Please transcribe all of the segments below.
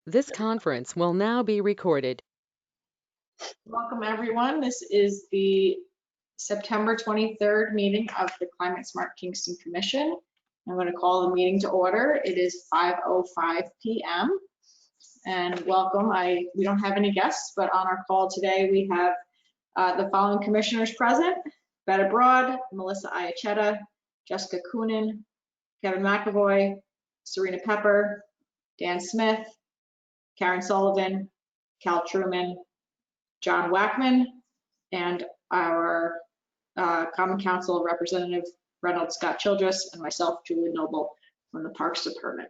This conference will now be recorded. Welcome, everyone. This is the September 23rd meeting of the Climate Smart Kingston Commission. I'm going to call the meeting to order. It is 5:05 p.m. and welcome. We don't have any guests, but on our call today we have the following commissioners present: Betta Broad, Melissa Iachetta, Jessica Coonan, Kevin McAvoy, Serena Pepper, Dan Smith, Karen Sullivan, Cal Truman, John Wackman, and our Common Council Representative Reynolds Scott Childress, and myself, Julie Noble, from the Parks Department.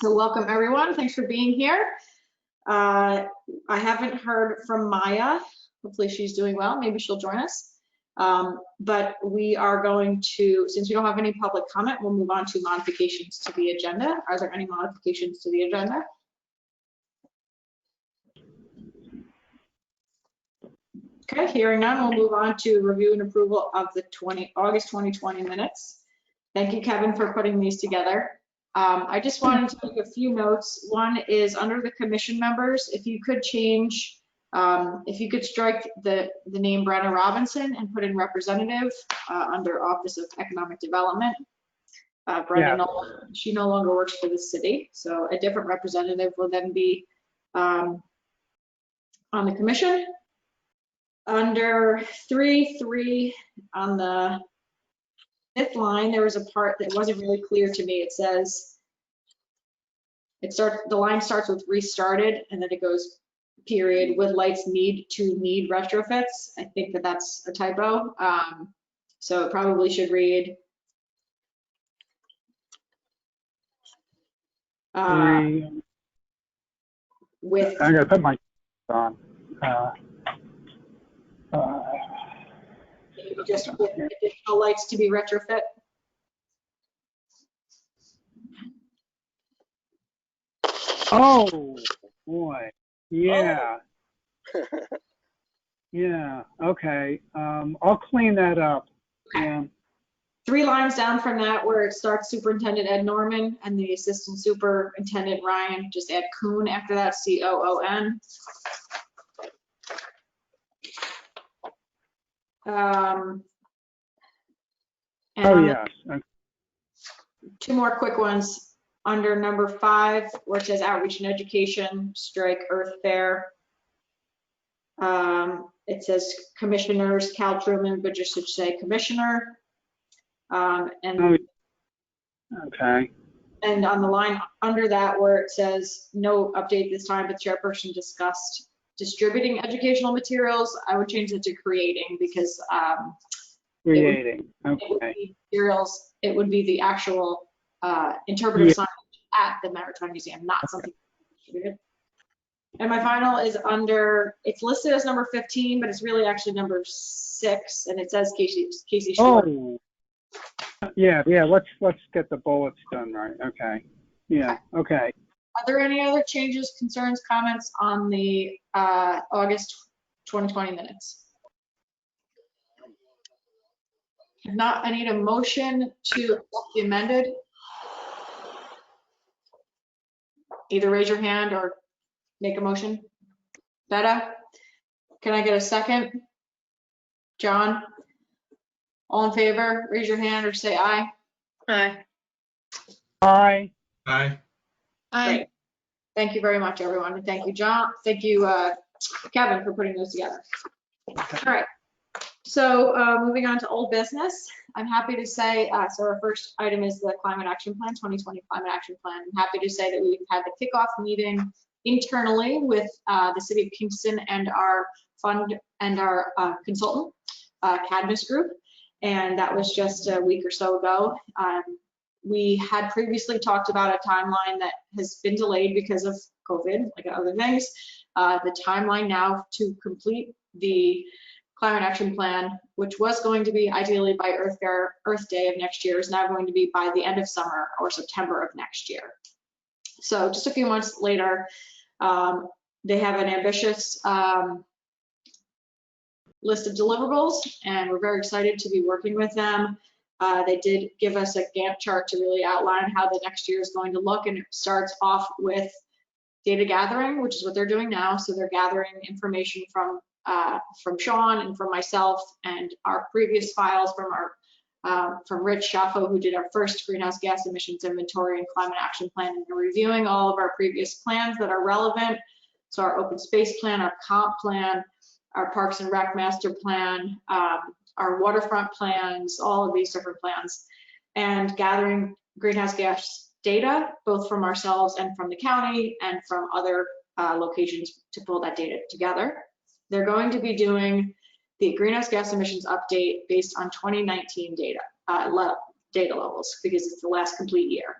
So welcome, everyone. Thanks for being here. I haven't heard from Maya. Hopefully she's doing well. Maybe she'll join us. But we are going to, since we don't have any public comment, we'll move on to modifications to the agenda. Are there any modifications to the agenda? Okay, hearing none, we'll move on to review and approval of the August 2020 minutes. Thank you, Kevin, for putting these together. I just wanted to make a few notes. One is under the commission members, if you could change, if you could strike the name Brenna Robinson and put in representative under Office of Economic Development. Brenna, she no longer works for the city, so a different representative will then be on the commission. Under 3.3 on the fifth line, there was a part that wasn't really clear to me. It says, the line starts with restarted and then it goes period, would lights need retrofits. I think that that's a typo. So it probably should read with. I gotta put my on. Just with additional lights to be retrofit. Oh boy, yeah. Oh. Yeah, okay. I'll clean that up. Okay. Yeah. 3 lines down from that where it starts Superintendent Ed Norman and the Assistant Superintendent Ryan, just add Coon after that, C-O-O-N. Yes. Okay. 2 more quick ones. Under number 5, where it says outreach and education, strike Earth Fair. It says commissioners, Cal Truman, but just should say commissioner. Okay. And on the line under that where it says no update this time, but chairperson discussed distributing educational materials, I would change it to creating, because creating. Materials, it would be the actual interpretive signage at the Maritime Museum, not something distributed. And my final is under, it's listed as number 15, but it's really actually number 6, and it says Casey Short. Oh, yeah. Let's get the bullets done right. Okay. Yeah. Okay. Are there any other changes, concerns, comments on the August 2020 minutes? If not, I need a motion to accept the amended. Either raise your hand or make a motion. Betta, can I get a second? John, all in favor, raise your hand or say aye. Aye. Aye. Aye. Great. Thank you very much, everyone. And thank you, John. Thank you, Kevin, for putting those together. All right. So moving on to old business, I'm happy to say, so our first item is the Climate Action Plan, 2020 Climate Action Plan. I'm happy to say that we've had the kickoff meeting internally with the City of Kingston and our fund and our consultant, Cadmus Group. And that was just a week or so ago. We had previously talked about a timeline that has been delayed because of COVID, like other things. The timeline now to complete the Climate Action Plan, which was going to be ideally by Earth Day of next year, is now going to be by the end of summer or September of next year. So just a few months later, they have an ambitious list of deliverables, and we're very excited to be working with them. They did give us a Gantt chart to really outline how the next year is going to look, and it starts off with data gathering, which is what they're doing now. So they're gathering information from Sean and from myself and our previous files from Rich Schaffo, who did our first greenhouse gas emissions inventory and climate action plan, and they're reviewing all of our previous plans that are relevant. So our open space plan, our comp plan, our Parks and Rec master plan, our waterfront plans, all of these different plans, and gathering greenhouse gas data, both from ourselves and from the county and from other locations to pull that data together. They're going to be doing the greenhouse gas emissions update based on 2019 data, data levels, because it's the last complete year.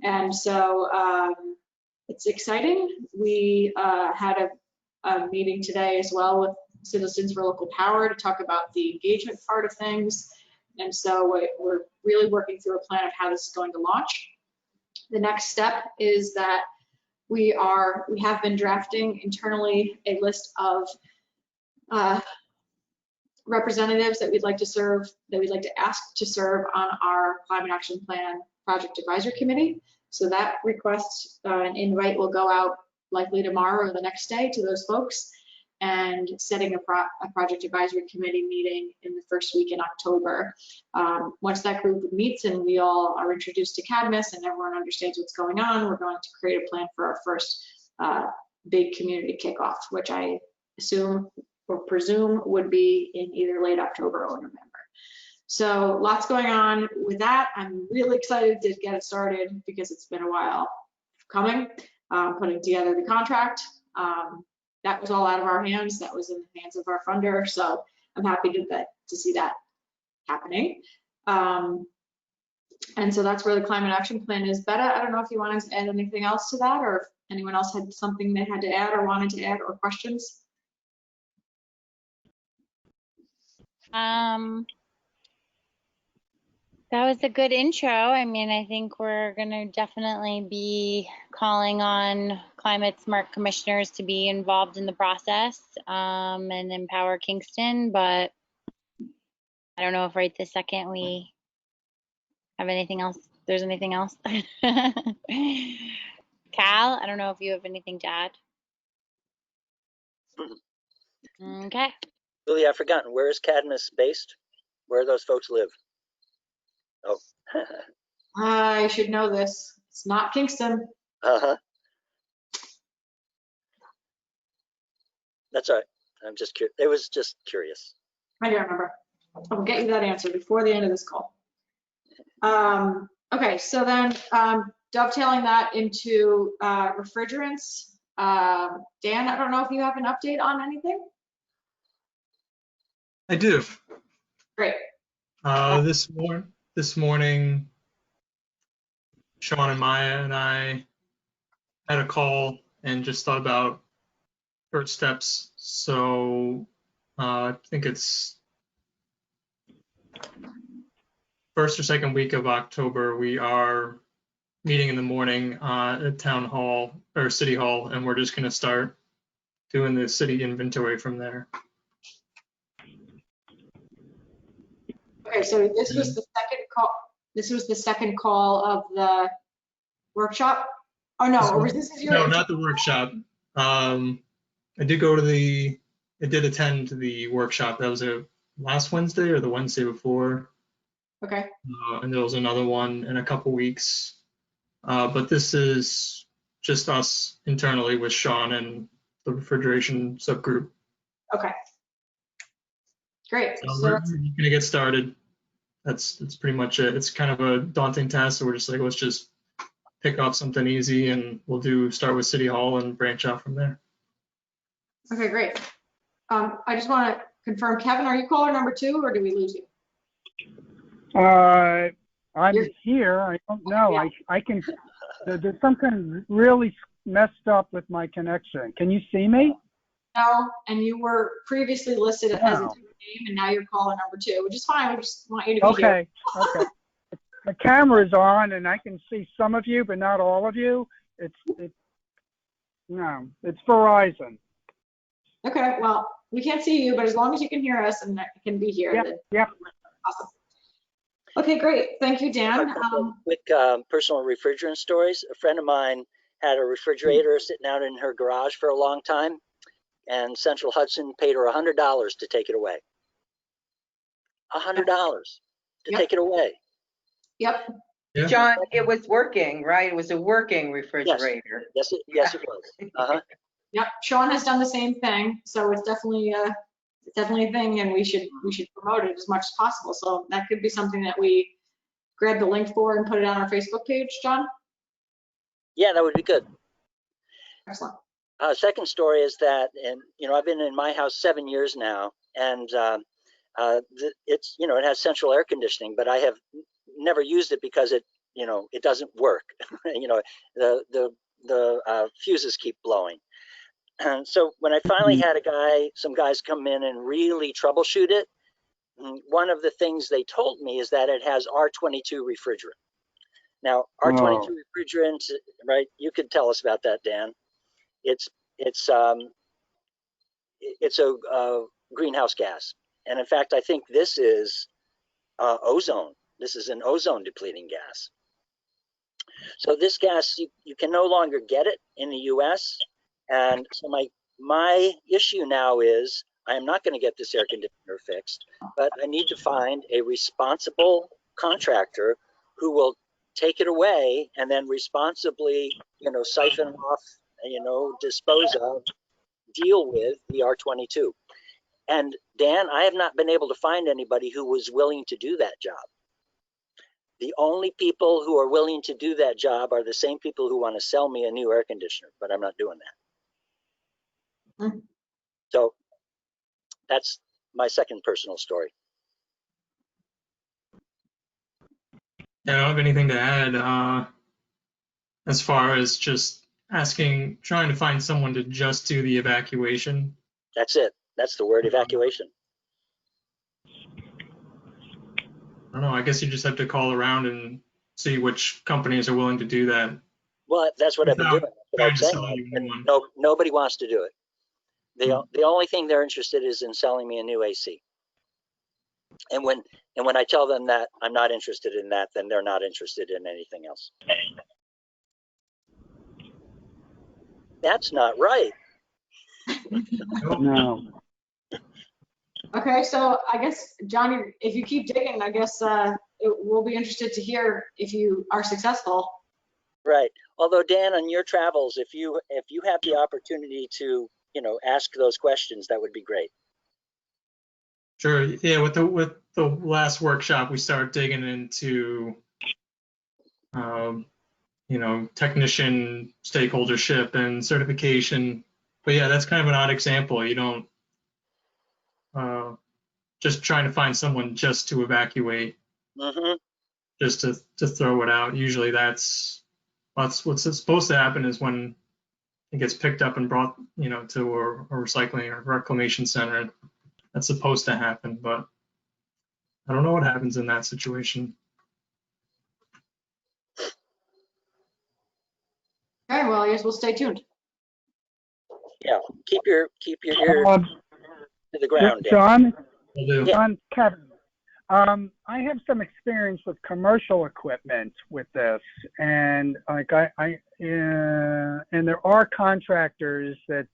And so it's exciting. We had a meeting today as well with Citizens for Local Power to talk about the engagement part of things. And so we're really working through a plan of how this is going to launch. The next step is that we have been drafting internally a list of representatives that we'd like to ask to serve on our Climate Action Plan Project Advisory Committee. So that request, an invite will go out likely tomorrow or the next day to those folks, and setting a Project Advisory Committee meeting in the first week in October. Once that group meets and we all are introduced to Cadmus and everyone understands what's going on, we're going to create a plan for our first big community kickoff, which I assume or presume would be in either late October or November. So lots going on with that. I'm really excited to get it started because it's been a while coming, putting together the contract. That was all out of our hands. That was in the hands of our funder. So I'm happy to see that happening. And so that's where the climate action plan is. Betta, I don't know if you wanted to add anything else to that, or if anyone else had something they had to add or wanted to add or questions. That was a good intro. I mean, I think we're going to definitely be calling on climate smart commissioners to be involved in the process and empower Kingston, but I don't know if right this second we have anything else. There's anything else. Cal, I don't know if you have anything to add. Okay. Lily, I've forgotten. Where is Cadmus based? Where do those folks live? Oh. I should know this. It's not Kingston. Uh-huh. That's all right. I'm just curious. It was just curious. I don't remember. I'll get you that answer before the end of this call. Okay, so then dovetailing that into refrigerants. Dan, I don't know if you have an update on anything? I do. Great. This morning, Sean and Maya and I had a call and just thought about first steps. So I think it's first or second week of October. We are meeting in the morning at town hall or city hall, and we're just going to start doing the city inventory from there. Okay, so this was the second call. This was the second call of the workshop. Oh no, or was this your? No, not the workshop. I did attend the workshop. That was last Wednesday or the Wednesday before. Okay. And there was another one in a couple weeks. But this is just us internally with Sean and the refrigeration subgroup. Okay. Great. So we're gonna get started. That's pretty much it. It's kind of a daunting task, so we're just like, let's just pick off something easy, and we'll start with City Hall and branch out from there. Okay, great. I just want to confirm, Kevin, are you caller number 2 or do we lose you? I'm here. I don't know. Yeah. I can. There's something really messed up with my connection. Can you see me? No, and you were previously listed as a No. name, and now you're caller number 2, which is fine. We just want you to be here. Okay. The camera's on, and I can see some of you, but not all of you. It's Verizon. Okay, well, we can't see you, but as long as you can hear us and can be here, then Yep. awesome. Okay, great. Thank you, Dan. Quick personal refrigerant stories. A friend of mine had a refrigerator sitting out in her garage for a long time, and Central Hudson paid her $100 to take it away. $100 to Yep. take it away. Yep. Yeah. John, it was working, right? It was a working refrigerator. Yes, it was. Uh-huh. Yep. Sean has done the same thing, so it's definitely a thing, and we should promote it as much as possible. So that could be something that we grab the link for and put it on our Facebook page, John. Yeah, that would be good. Excellent. Second story is that, and I've been in my house 7 years now, and it's it has central air conditioning, but I have never used it because it doesn't work. The fuses keep blowing. And so when I finally had some guys come in and really troubleshoot it, one of the things they told me is that it has R22 refrigerant. Now, R22 refrigerant, right? You could tell us about that, Dan. It's a greenhouse gas, and in fact, I think this is ozone. This is an ozone depleting gas. So this gas, you can no longer get it in the U.S. And so my issue now is I am not going to get this air conditioner fixed, but I need to find a responsible contractor who will take it away and then responsibly, siphon off, dispose of, deal with the R22. And Dan, I have not been able to find anybody who was willing to do that job. The only people who are willing to do that job are the same people who want to sell me a new air conditioner, but I'm not doing that. So that's my second personal story. Yeah, I don't have anything to add as far as just trying to find someone to just do the evacuation. That's it. That's the word, evacuation. I don't know. I guess you just have to call around and see which companies are willing to do that. Well, that's what I've been doing. Trying to sell you one. No, nobody wants to do it. The only thing they're interested is in selling me a new AC. And when I tell them that I'm not interested in that, then they're not interested in anything else. That's not right. No. Okay, so I guess, John, if you keep digging, I guess we'll be interested to hear if you are successful. Right. Although Dan, on your travels, if you have the opportunity to, ask those questions, that would be great. Sure. Yeah. With the last workshop, we started digging into, technician stakeholdership and certification. But yeah, that's kind of an odd example. You don't just trying to find someone just to evacuate, just to throw it out. Usually that's what's supposed to happen is when it gets picked up and brought, to a recycling or reclamation center. That's supposed to happen, but I don't know what happens in that situation. Okay, well, I guess we'll stay tuned. Yeah. Keep your ear to the ground, Dan. John, Will do. Yeah. John, Kevin, I have some experience with commercial equipment with this, and and there are contractors that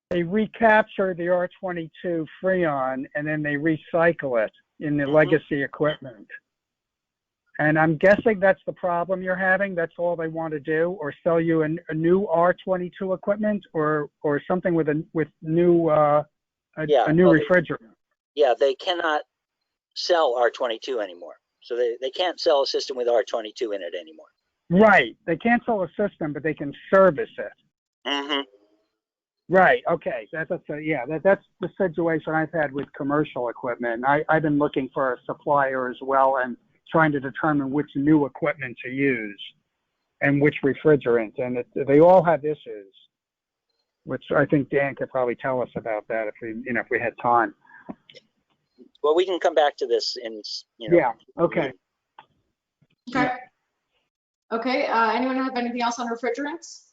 they recapture the R22 Freon and then they recycle it in the legacy equipment. And I'm guessing that's the problem you're having. That's all they want to do, or sell you a new R22 equipment, or something with new a new refrigerant. Yeah, they cannot sell R22 anymore. So they can't sell a system with R22 in it anymore. Right. They can't sell a system, but they can service it. Right. Okay. That's the situation I've had with commercial equipment. I've been looking for a supplier as well and trying to determine which new equipment to use and which refrigerant. And they all have issues, which I think Dan could probably tell us about that if we had time. Well, we can come back to this in, Yeah. Okay. Okay. Okay, anyone have anything else on refrigerants?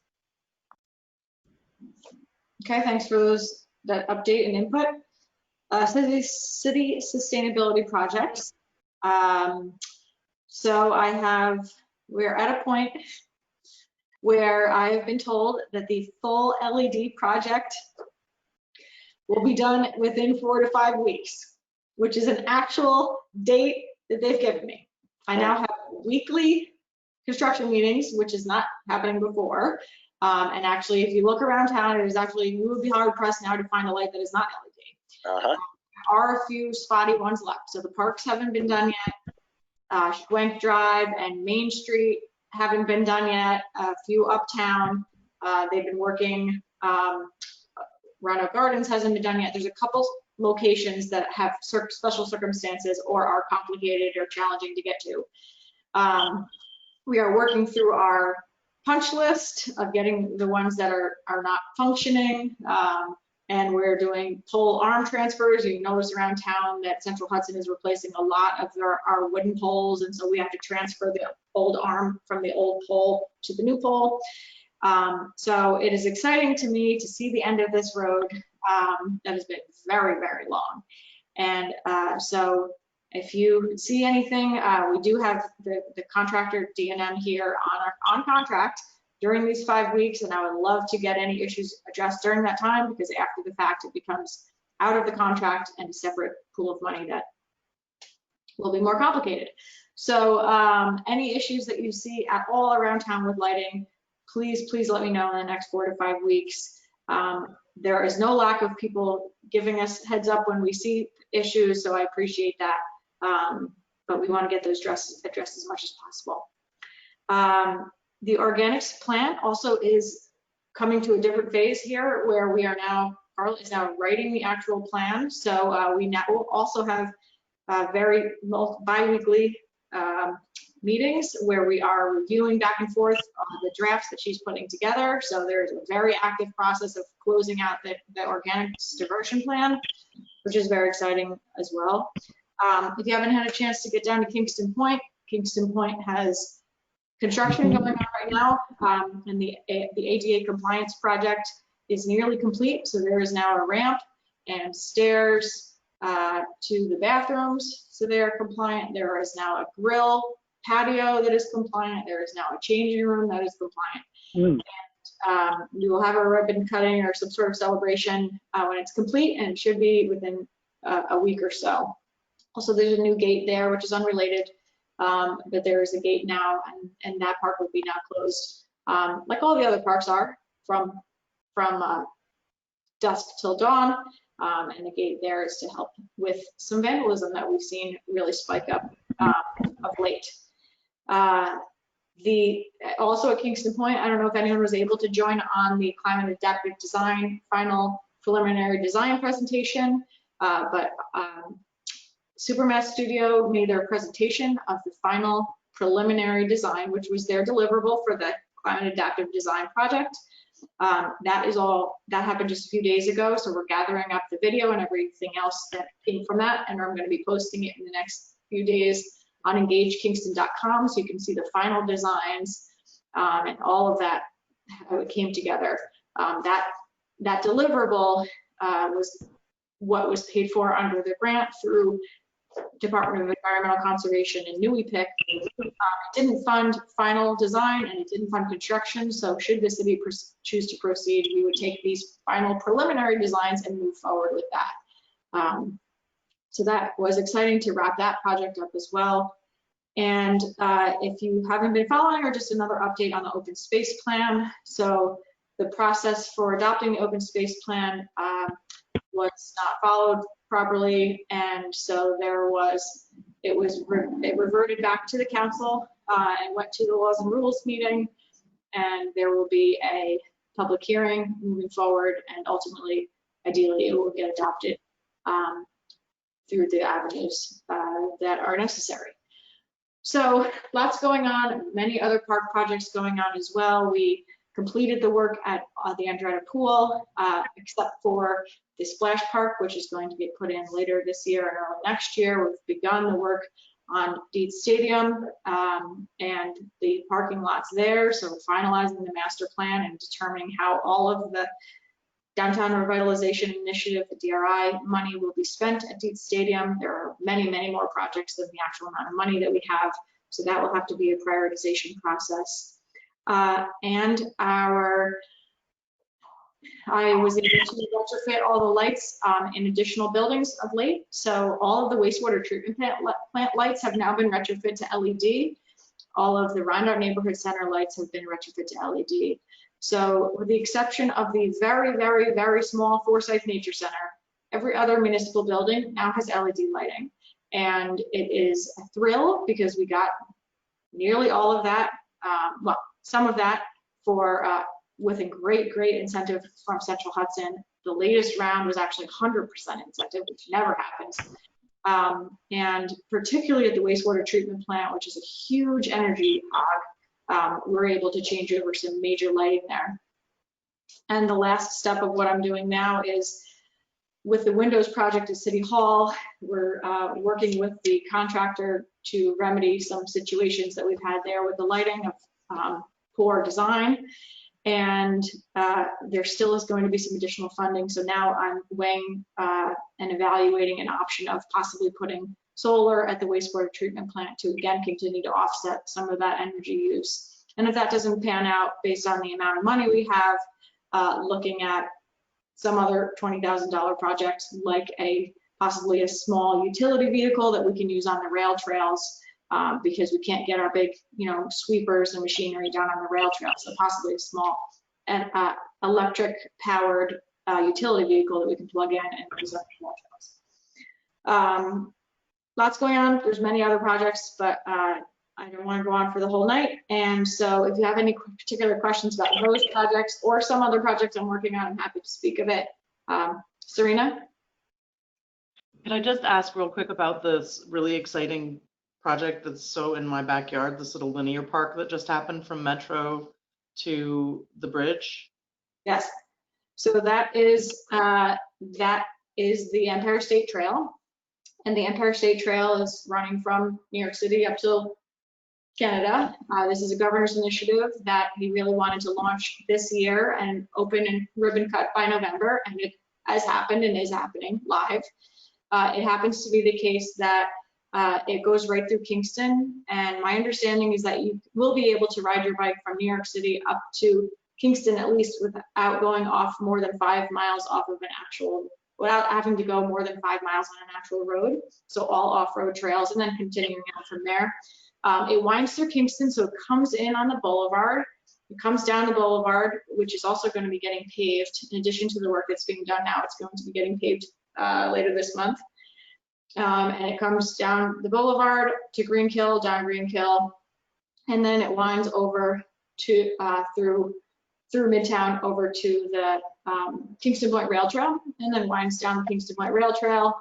Okay, thanks for that update and input. City sustainability projects. So we're at a point where I have been told that the full LED project will be done within 4 to 5 weeks, which is an actual date that they've given me. I now have weekly construction meetings, which is not happening before. And actually, if you look around town, it is actually, you would be hard pressed now to find a light that is not LED. There are a few spotty ones left. So the parks haven't been done yet. Schwenk Drive and Main Street haven't been done yet. A few uptown, they've been working. Rhino Gardens hasn't been done yet. There's a couple locations that have special circumstances or are complicated or challenging to get to. We are working through our punch list of getting the ones that are not functioning. And we're doing pole arm transfers. You notice around town that Central Hudson is replacing a lot of our wooden poles. And so we have to transfer the old arm from the old pole to the new pole. So it is exciting to me to see the end of this road that has been very, very long. And so if you see anything, we do have the contractor D&M here on contract during these 5 weeks, and I would love to get any issues addressed during that time, because after the fact it becomes out of the contract and a separate pool of money that will be more complicated. So any issues that you see at all around town with lighting, please let me know in the next 4 to 5 weeks. There is no lack of people giving us heads up when we see issues, so I appreciate that. But we want to get those addressed as much as possible. The organics plant also is coming to a different phase here, where we are now, Carl is now writing the actual plan. So we now will also have very bi-weekly meetings where we are reviewing back and forth the drafts that she's putting together. So there's a very active process of closing out the organics diversion plan, which is very exciting as well. If you haven't had a chance to get down to Kingston Point has construction going on right now, and the ADA compliance project is nearly complete. So there is now a ramp and stairs to the bathrooms, so they are compliant. There is now a grill patio that is compliant. There is now a changing room that is compliant. And we will have a ribbon cutting or some sort of celebration when it's complete, and it should be within a week or so. Also, there's a new gate there, which is unrelated, but there is a gate now, and that park will be now closed, like all the other parks are, from dusk till dawn. And the gate there is to help with some vandalism that we've seen really spike up of late. Also at Kingston Point, I don't know if anyone was able to join on the climate adaptive design final preliminary design presentation, but Supermass Studio made their presentation of the final preliminary design, which was their deliverable for the climate adaptive design project. That happened just a few days ago, so we're gathering up the video and everything else that came from that, and I'm going to be posting it in the next few days on engagekingston.com, so you can see the final designs and all of that, how it came together. That deliverable was what was paid for under the grant through Department of Environmental Conservation and NUIPIC. It didn't fund final design and it didn't fund construction, so should the city choose to proceed, we would take these final preliminary designs and move forward with that. So that was exciting to wrap that project up as well. And if you haven't been following, or just another update on the open space plan. So the process for adopting the open space plan was not followed properly, and so it reverted back to the council and went to the Laws and Rules meeting, and there will be a public hearing moving forward, and ultimately, ideally, it will get adopted through the avenues that are necessary. So lots going on, many other park projects going on as well. We completed the work at the Andretta Pool, except for the splash park, which is going to get put in later this year and early next year. We've begun the work on Dietz Stadium and the parking lots there. So we're finalizing the master plan and determining how all of the downtown revitalization initiative, the DRI money, will be spent at Dietz Stadium. There are many, many more projects than the actual amount of money that we have. So that will have to be a prioritization process. and I was able to retrofit all the lights in additional buildings of late. So all of the wastewater treatment plant lights have now been retrofit to LED. All of the Rhinedown Neighborhood Center lights have been retrofit to LED. So with the exception of the very, very, very small Forsyth Nature Center, every other municipal building now has LED lighting. And it is a thrill because we got nearly all of that, well, some of that for with a great, great incentive from Central Hudson. The latest round was actually 100% incentive, which never happens. And particularly at the wastewater treatment plant, which is a huge energy hog, we're able to change over some major lighting there. And the last step of what I'm doing now is with the windows project at City Hall, we're working with the contractor to remedy some situations that we've had there with the lighting of poor design. And there still is going to be some additional funding. So now I'm weighing and evaluating an option of possibly putting solar at the wastewater treatment plant to again continue to offset some of that energy use. And if that doesn't pan out based on the amount of money we have, looking at some other $20,000 projects like possibly a small utility vehicle that we can use on the rail trails. Because we can't get our big, sweepers and machinery down on the rail trail. So possibly a small electric powered utility vehicle that we can plug in and use on the rail trails. Lots going on. There's many other projects, but I don't want to go on for the whole night. And so if you have any particular questions about those projects or some other projects I'm working on, I'm happy to speak of it. Serena? Can I just ask real quick about this really exciting project that's so in my backyard, this little linear park that just happened from Metro to the bridge? Yes. So that is the Empire State Trail. And the Empire State Trail is running from New York City up to Canada. This is a governor's initiative that he really wanted to launch this year and open and ribbon cut by November. And it has happened and is happening live. It happens to be the case that it goes right through Kingston, and my understanding is that you will be able to ride your bike from New York City up to Kingston at least without going off more than 5 miles off of an actual, without having to go more than 5 miles on an actual road. So all off-road trails, and then continuing out from there. It winds through Kingston, so it comes in on the boulevard. It comes down the boulevard, which is also going to be getting paved. In addition to the work that's being done now, it's going to be getting paved later this month. And it comes down the boulevard to Greenkill, down Greenkill, and then it winds over to through Midtown over to the Kingston Point Rail Trail, and then winds down the Kingston Point Rail Trail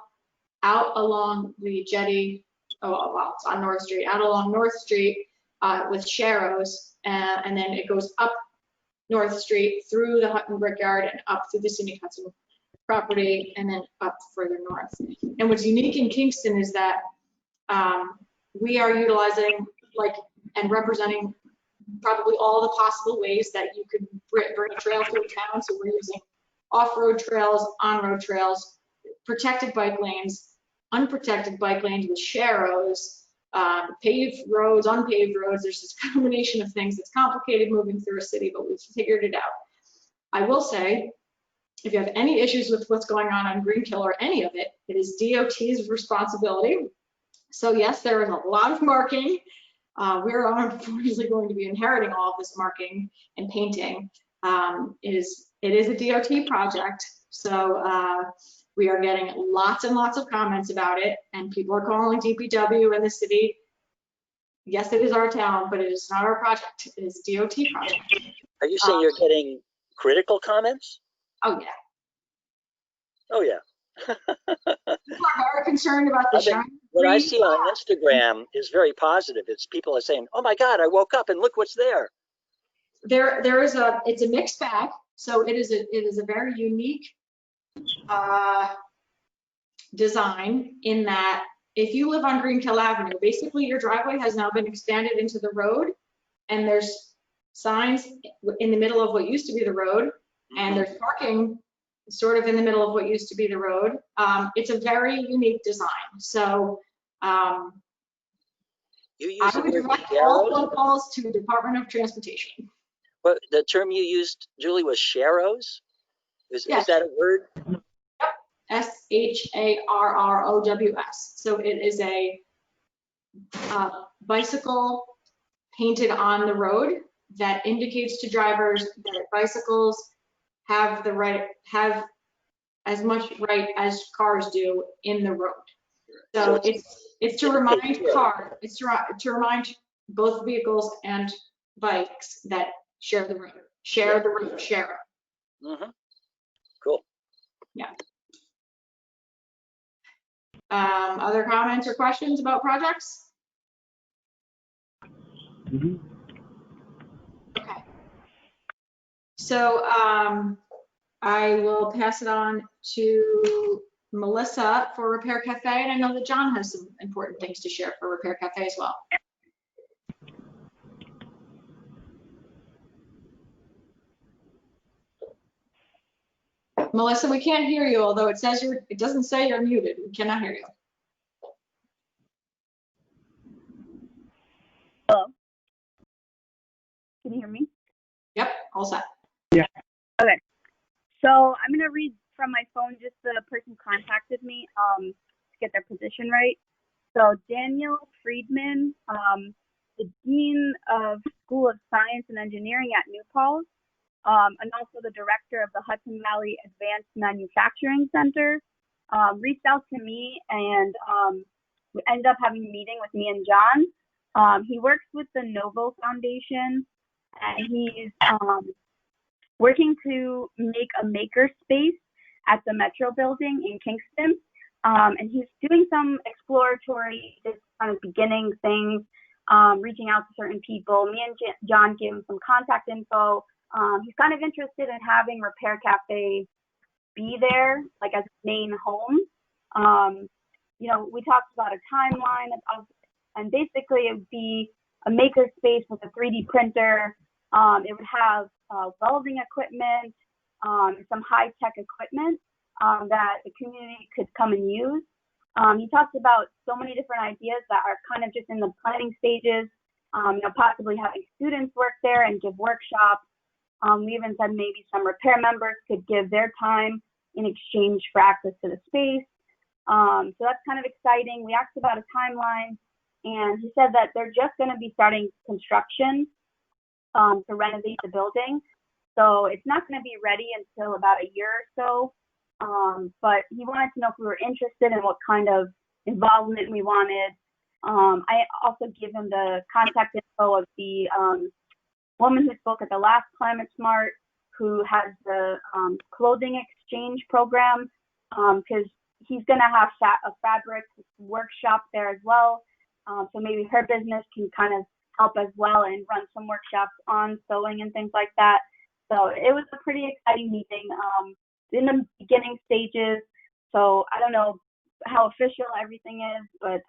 out along the jetty. Oh, well, it's on North Street, out along North Street with Sharrows, and then it goes up North Street through the Hutton Brickyard and up through the scenic Hudson property, and then up further north. And what's unique in Kingston is that we are utilizing and representing probably all the possible ways that you could bring a trail through town. So we're using off-road trails, on-road trails, protected bike lanes, unprotected bike lanes with sharrows, paved roads, unpaved roads. There's this combination of things that's complicated moving through a city, but we've figured it out. I will say, if you have any issues with what's going on Greenkill or any of it, it is DOT's responsibility. So yes, there is a lot of marking. We're unfortunately going to be inheriting all of this marking and painting. It is a DOT project, so we are getting lots and lots of comments about it, and people are calling DPW and the city. Yes, it is our town, but it is not our project. It is DOT project. Are you saying you're getting critical comments? Oh yeah. Oh yeah. People are very concerned about the shine. What I see on Instagram is very positive. It's people are saying, "Oh my God, I woke up and look what's there." It's a mixed bag. So it is a very unique design in that if you live on Greenkill Avenue, basically your driveway has now been expanded into the road, and there's signs in the middle of what used to be the road, and there's parking sort of in the middle of what used to be the road. It's a very unique design. So You use I the would word direct sharrows? all phone calls to the Department of Transportation. But the term you used, Julie, was sharrows? Is that a word? SHARROWS. So it is a bicycle painted on the road that indicates to drivers that bicycles have as much right as cars do in the road. So it's to remind to remind both vehicles and bikes that share the road. Share the road, share it. Mm-hmm. Cool. Yeah. Other comments or questions about projects? Mm-hmm. Okay. So I will pass it on to Melissa for Repair Cafe, and I know that John has some important things to share for Repair Cafe as well. Melissa, we can't hear you, although it doesn't say you're muted. We cannot hear you. Hello. Can you hear me? Yep, all set. Yeah. Okay. So I'm gonna read from my phone just the person contacted me to get their position right. So Daniel Friedman, the Dean of School of Science and Engineering at New Paltz, and also the director of the Hudson Valley Advanced Manufacturing Center, reached out to me, and we ended up having a meeting with me and John. He works with the Novo Foundation, and he's working to make a maker space at the Metro building in Kingston. And he's doing some exploratory, just kind of beginning things, reaching out to certain people. Me and John gave him some contact info. He's kind of interested in having Repair Cafe be there, like as his main home. You know, we talked about a timeline and basically it would be a maker space with a 3D printer. It would have welding equipment, some high-tech equipment that the community could come and use. He talked about so many different ideas that are kind of just in the planning stages, you know, possibly having students work there and give workshops. We even said maybe some repair members could give their time in exchange for access to the space. So that's kind of exciting. We asked about a timeline, and he said that they're just going to be starting construction to renovate the building. So it's not going to be ready until about a year or so. But he wanted to know if we were interested in what kind of involvement we wanted. I also gave him the contact info of the woman who spoke at the last Climate Smart, who has the clothing exchange program, because he's going to have a fabric workshop there as well. So maybe her business can kind of help as well and run some workshops on sewing and things like that. So it was a pretty exciting meeting. In the beginning stages, so I don't know how official everything is, but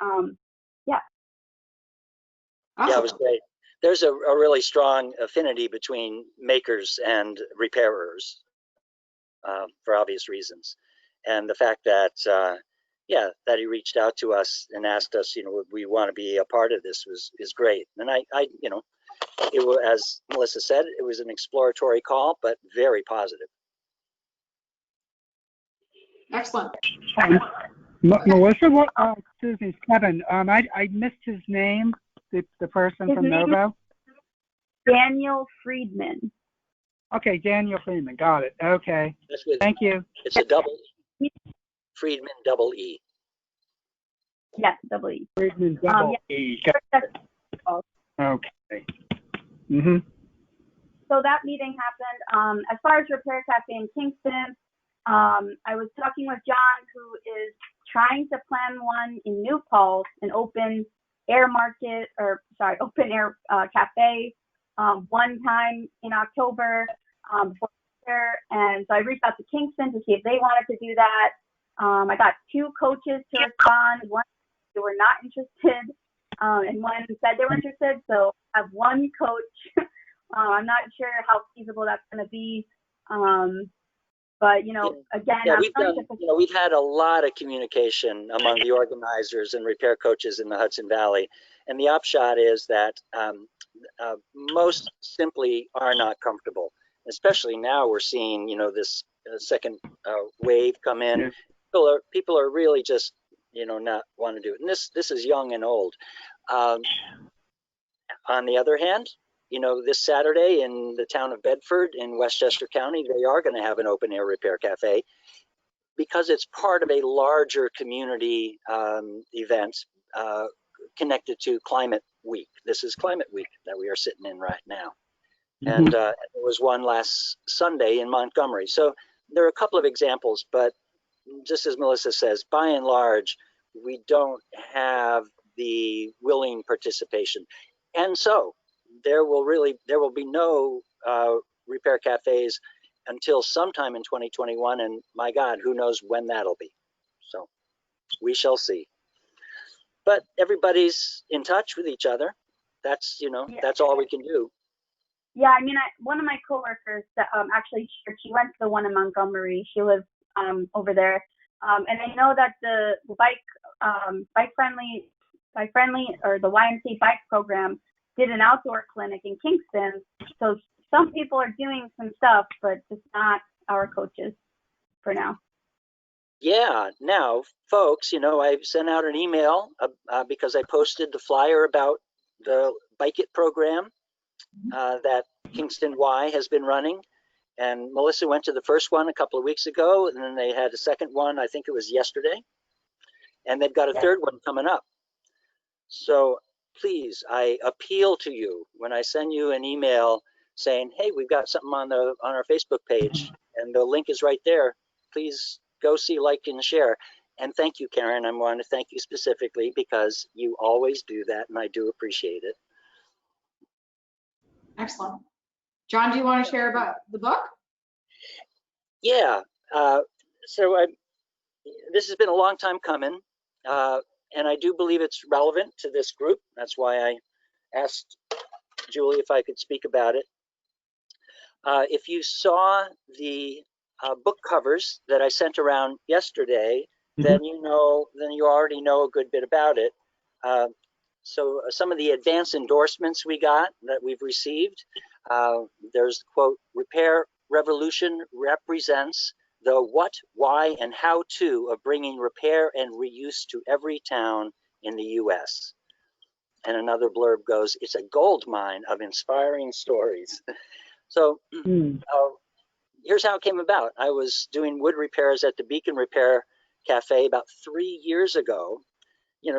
yeah. Awesome. Yeah, it was great. There's a really strong affinity between makers and repairers for obvious reasons. And the fact that, that he reached out to us and asked us, you know, would we want to be a part of this is great. And I you know, it was, as Melissa said, it was an exploratory call, but very positive. Excellent. Melissa, what? Excuse me, Kevin. I missed his name. The person His from name Novo. Daniel Friedman. Okay, Daniel Friedman. Got it. Okay. Thank you. It's a double E. Friedman, double E. Yes, double E. Friedman, double E. Okay. Mhm. So that meeting happened. As far as Repair Cafe in Kingston, I was talking with John, who is trying to plan one in New Paltz, an open air cafe, one time in October before winter. And so I reached out to Kingston to see if they wanted to do that. I got 2 coaches to respond. One who were not interested, and one who said they were interested. So I have 1 coach. I'm not sure how feasible that's going to be. But, you know, again, we've had a lot of communication among the organizers and repair coaches in the Hudson Valley. And the upshot is that most simply are not comfortable. Especially now we're seeing, this second wave come in. Yeah. People are really just, not want to do it. And this is young and old. On the other hand, this Saturday in the town of Bedford in Westchester County, they are going to have an open air repair cafe because it's part of a larger community event connected to Climate Week. This is Climate Week that we are sitting in right now. Mm-hmm. And there was one last Sunday in Montgomery. So there are a couple of examples, but just as Melissa says, by and large, we don't have the willing participation. And so there will be no repair cafes until sometime in 2021. And my God, who knows when that'll be. So we shall see. But everybody's in touch with each other. That's, that's all we can do. Yeah, I mean, one of my coworkers that actually she went to the one in Montgomery. She lives over there, and I know that the bike friendly or the YMCA bike program did an outdoor clinic in Kingston. So some people are doing some stuff, but just not our coaches for now. Yeah, now, folks, I sent out an email because I posted the flyer about the Bike It program that Kingston Y has been running. And Melissa went to the first one a couple of weeks ago, and then they had a second one, I think it was yesterday. And they've got a third one coming up. So please, I appeal to you when I send you an email saying, hey, we've got something on our Facebook page, and the link is right there. Please go see, like, and share. And thank you, Karen. I want to thank you specifically because you always do that, and I do appreciate it. Excellent. John, do you want to share about the book? Yeah. So this has been a long time coming, and I do believe it's relevant to this group. That's why I asked Julie if I could speak about it. If you saw the book covers that I sent around yesterday, then you already know a good bit about it. So some of the advanced endorsements we got that we've received, there's the quote, "Repair Revolution represents the what, why, and how to of bringing repair and reuse to every town in the U.S." And another blurb goes, "It's a gold mine of inspiring stories." So here's how it came about. I was doing wood repairs at the Beacon Repair Cafe about 3 years ago,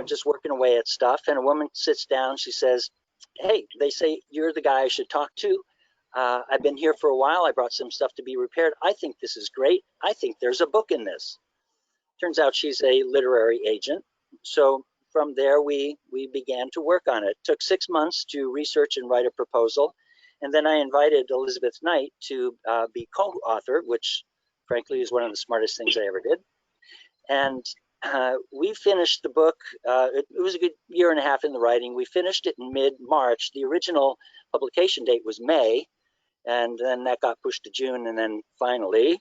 just working away at stuff. And a woman sits down, she says, "Hey, they say you're the guy I should talk to. I've been here for a while. I brought some stuff to be repaired. I think this is great. I think there's a book in this." Turns out she's a literary agent. So from there, we began to work on it. It took 6 months to research and write a proposal. And then I invited Elizabeth Knight to be co-author, which frankly is one of the smartest things I ever did. And we finished the book. It was a good year and a half in the writing. We finished it in mid-March. The original publication date was May, and then that got pushed to June. And then finally,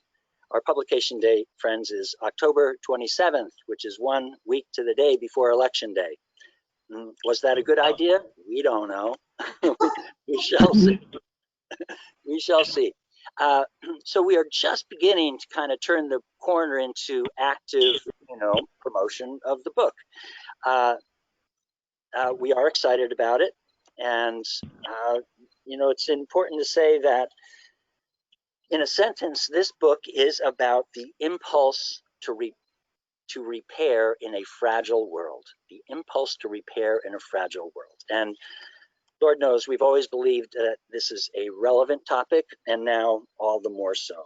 our publication date, friends, is October 27th, which is 1 week to the day before Election Day. Was that a good idea? We don't know. We shall see. We shall see. So we are just beginning to kind of turn the corner into active, promotion of the book. We are excited about it, and it's important to say that, in a sentence, this book is about the impulse to repair in a fragile world. The impulse to repair in a fragile world, and Lord knows we've always believed that this is a relevant topic, and now all the more so.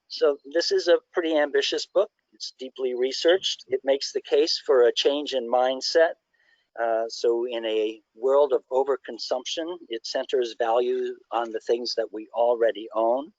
So this is a pretty ambitious book. It's deeply researched. It makes the case for a change in mindset. So in a world of overconsumption, it centers value on the things that we already own.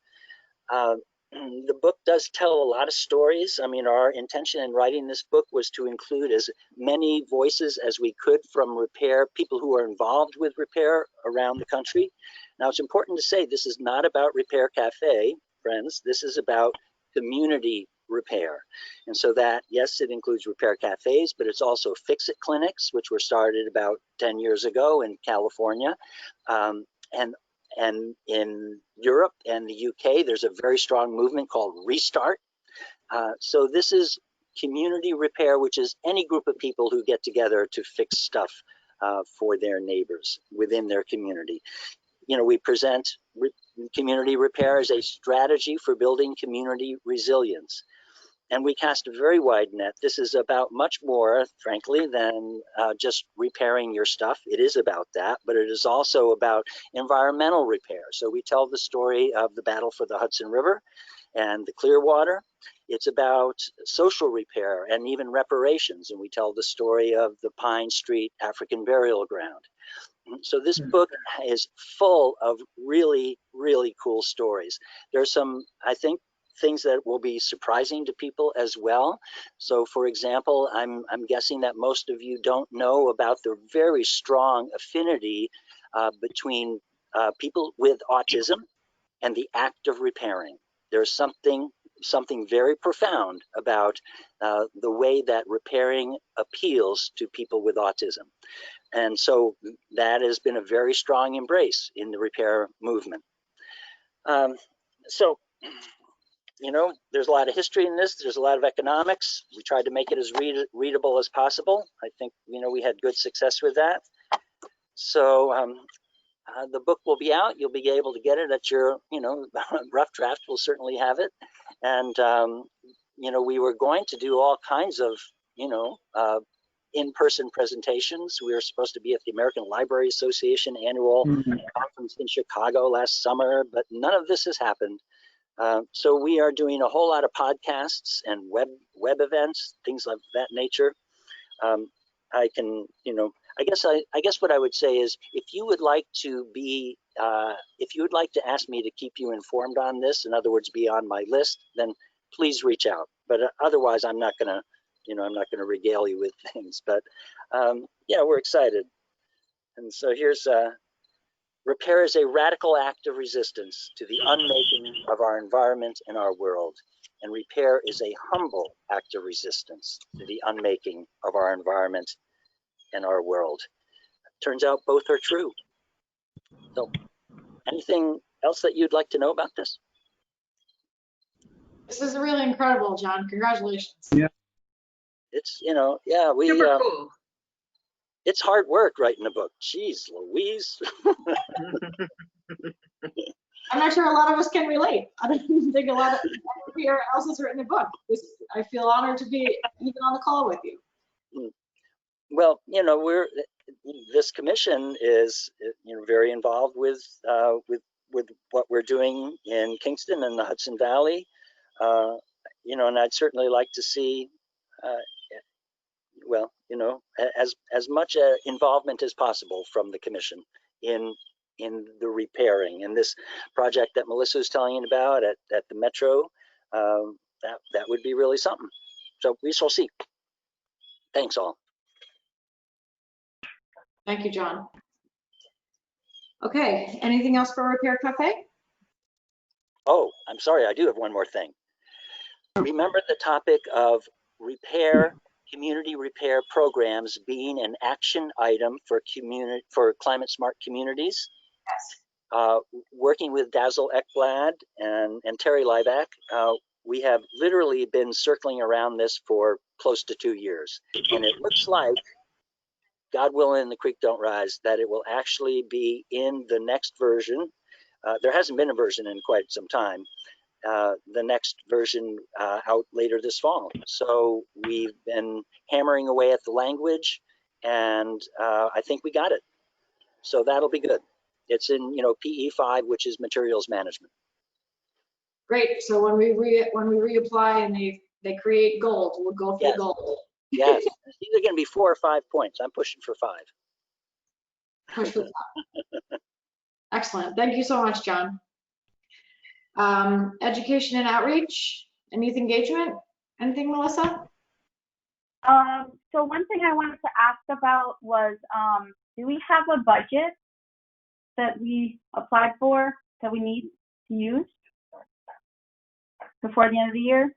The book does tell a lot of stories. I mean, our intention in writing this book was to include as many voices as we could from repair, people who are involved with repair around the country. Now, it's important to say this is not about Repair Cafe, friends. This is about community repair. And so that, yes, it includes repair cafes, but it's also fix-it clinics, which were started about 10 years ago in California. And in Europe and the UK, there's a very strong movement called Restart. So this is community repair, which is any group of people who get together to fix stuff for their neighbors within their community. You know, we present community repair as a strategy for building community resilience. And we cast a very wide net. This is about much more, frankly, than just repairing your stuff. It is about that, but it is also about environmental repair. So we tell the story of the battle for the Hudson River and the Clearwater. It's about social repair and even reparations. And we tell the story of the Pine Street African burial ground. So this book is full of really, really cool stories. There's some, I think, things that will be surprising to people as well. So for example, I'm guessing that most of you don't know about the very strong affinity between people with autism and the act of repairing. There's something very profound about the way that repairing appeals to people with autism. And so that has been a very strong embrace in the repair movement. So, you know, there's a lot of history in this. There's a lot of economics. We tried to make it as readable as possible. I think, you know, we had good success with that. So the book will be out. You'll be able to get it at your, you know, rough draft will certainly have it. And, you know, we were going to do all kinds of, you know, in-person presentations. We were supposed to be at the American Library Association annual conference in Chicago last summer, but none of this has happened. So we are doing a whole lot of podcasts and web events, things of that nature. I can, you know, I guess what I would say is, if you would like to be, if you would like to ask me to keep you informed on this, in other words, be on my list, then please reach out. But otherwise, I'm not gonna, you know, I'm not gonna regale you with things. But yeah, we're excited. And so here's repair is a radical act of resistance to the unmaking of our environment and our world. And repair is a humble act of resistance to the unmaking of our environment and our world. Turns out both are true. So anything else that you'd like to know about this? This is really incredible, John. Congratulations. Yeah. It's, you know, yeah, we, Super cool. it's hard work writing a book. Jeez Louise. I'm not sure a lot of us can relate. I don't think a lot of anybody else has written a book. I feel honored to be even on the call with you. Well, you know, this commission is, you know, very involved with what we're doing in Kingston and the Hudson Valley. You know, and I'd certainly like to see, well, you know, as much involvement as possible from the commission in the repairing. And this project that Melissa was telling you about at the Metro, that would be really something. So we shall see. Thanks all. Thank you, John. Okay, anything else for Repair Cafe? Oh, I'm sorry, I do have one more thing. Remember the topic of community repair programs being an action item for climate smart communities? Yes. Working with Dazzle Ekblad and Terry Lieback, we have literally been circling around this for close to 2 years. And it looks like, God willing, the creek don't rise, that it will actually be in the next version. There hasn't been a version in quite some time. The next version out later this fall. So we've been hammering away at the language, and I think we got it. So that'll be good. It's in, you know, PE5, which is materials management. Great. So when we reapply and they create gold, we'll go for the gold. Yes. It's either going to be 4 or 5 points. I'm pushing for 5. Push for 5. Excellent. Thank you so much, John. Education and outreach and youth engagement. Anything, Melissa? So one thing I wanted to ask about was, do we have a budget that we applied for that we need to use before the end of the year?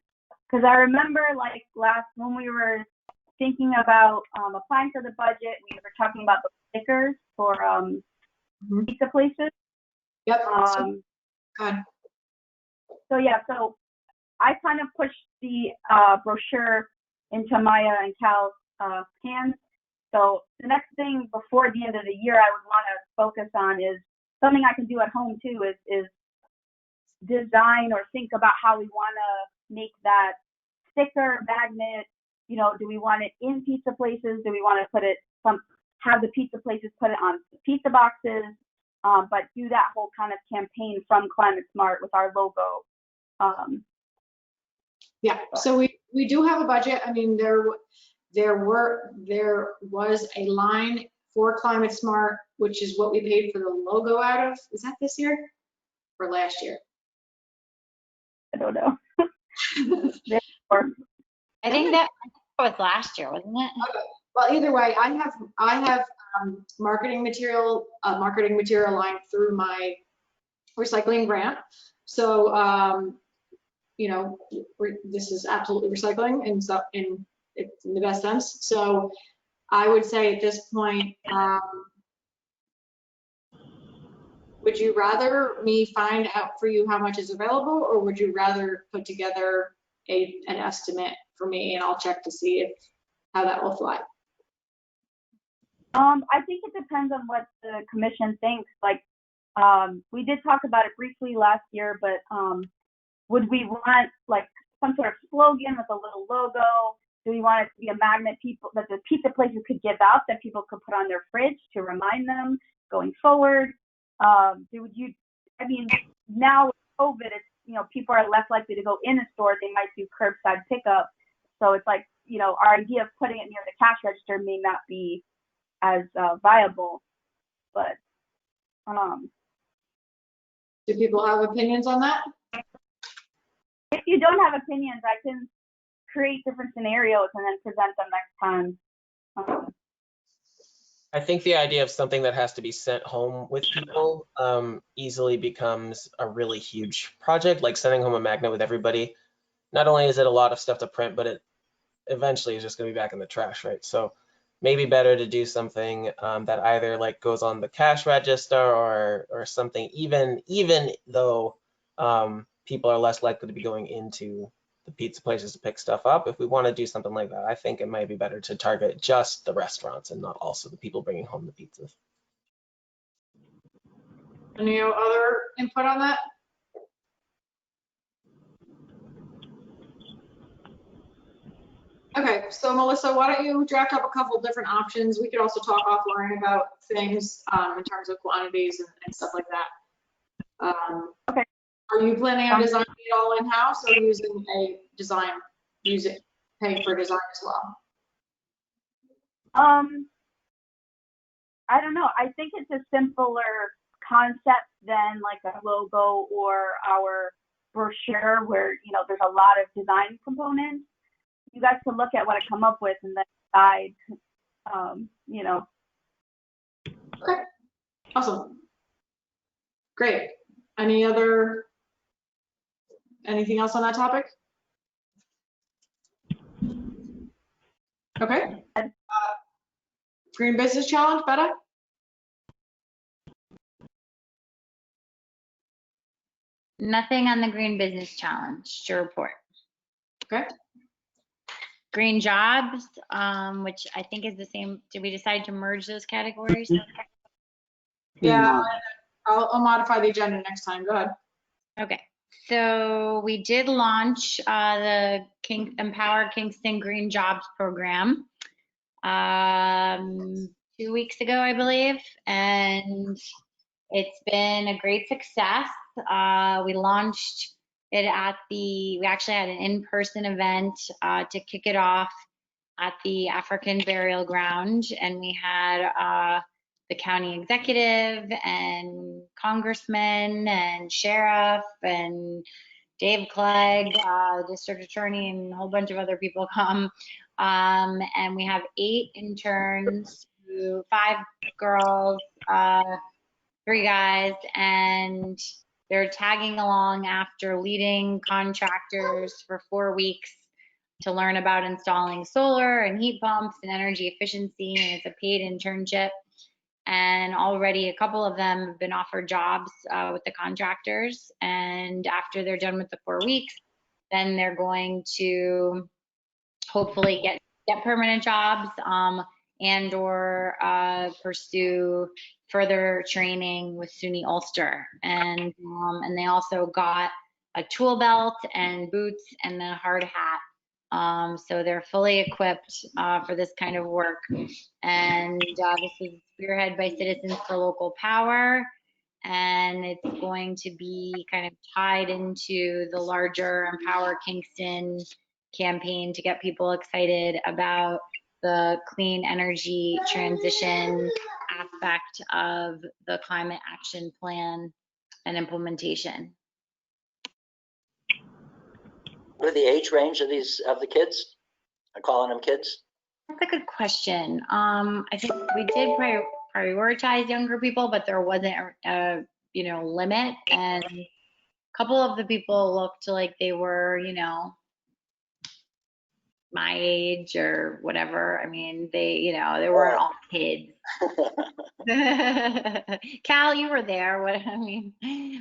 because I remember like when we were thinking about applying for the budget, we were talking about the stickers for pizza places. Yep. So yeah, so I kind of pushed the brochure into Maya and Cal's hands. So the next thing before the end of the year I would want to focus on is something I can do at home too, is design or think about how we want to make that sticker, magnet. You know, do we want it in pizza places? Do we want to have the pizza places put it on pizza boxes? But do that whole kind of campaign from Climate Smart with our logo. Yeah, so we do have a budget. I mean, there was a line for Climate Smart, which is what we paid for the logo out of. Is that this year or last year? I don't know. I think that was last year, wasn't it? Okay. Well, either way, I have marketing material line through my recycling grant. So you know, this is absolutely recycling and so in the best sense. So I would say at this point, would you rather me find out for you how much is available, or would you rather put together an estimate for me and I'll check to see how that will fly? I think it depends on what the commission thinks. Like, we did talk about it briefly last year, but would we want like some sort of slogan with a little logo? Do we want it to be a magnet that the pizza places could give out that people could put on their fridge to remind them going forward? I mean, now with COVID, it's, you know, people are less likely to go in a store. They might do curbside pickup. So it's like, you know, our idea of putting it near the cash register may not be as viable, but do people have opinions on that? If you don't have opinions, I can create different scenarios and then present them next time. I think the idea of something that has to be sent home with people easily becomes a really huge project, like sending home a magnet with everybody. Not only is it a lot of stuff to print, but it eventually is just going to be back in the trash, right? So maybe better to do something that either like goes on the cash register or something, even though people are less likely to be going into the pizza places to pick stuff up. If we want to do something like that, I think it might be better to target just the restaurants and not also the people bringing home the pizzas. Any other input on that? Okay, so Melissa, why don't you draft up a couple different options? We could also talk offline about things in terms of quantities and stuff like that. Okay. Are you planning on designing it all in-house or using a design, paying for design as well? I don't know. I think it's a simpler concept than like a logo or our brochure where, you know, there's a lot of design components. You guys can look at what I come up with and then decide, you know. Okay, awesome. Great. Anything else on that topic? Okay. Green Business Challenge, Betta? Nothing on the Green Business Challenge to report. Okay. Green Jobs, which I think is the same. Did we decide to merge those categories? Yeah, I'll modify the agenda next time. Go ahead. Okay. So we did launch the Empower Kingston Green Jobs program 2 weeks ago, I believe, and it's been a great success. We launched it we actually had an in-person event to kick it off at the African Burial Ground, and we had the county executive and congressman and sheriff and Dave Clegg, district attorney, and a whole bunch of other people come. And we have 8 interns, 5 girls, 3 guys, and they're tagging along after leading contractors for 4 weeks to learn about installing solar and heat pumps and energy efficiency, and it's a paid internship. And already a couple of them have been offered jobs with the contractors. And after they're done with the 4 weeks, then they're going to hopefully get permanent jobs and or pursue further training with SUNY Ulster. And they also got a tool belt and boots and a hard hat. So they're fully equipped for this kind of work. And this is spearheaded by Citizens for Local Power. And it's going to be kind of tied into the larger Empower Kingston campaign to get people excited about the clean energy transition aspect of the climate action plan and implementation. What are the age range of the kids? I'm calling them kids. That's a good question. I think we did prioritize younger people, but there wasn't a limit. And a couple of the people looked like they were, my age or whatever. I mean, they weren't all kids. Cal, you were there. I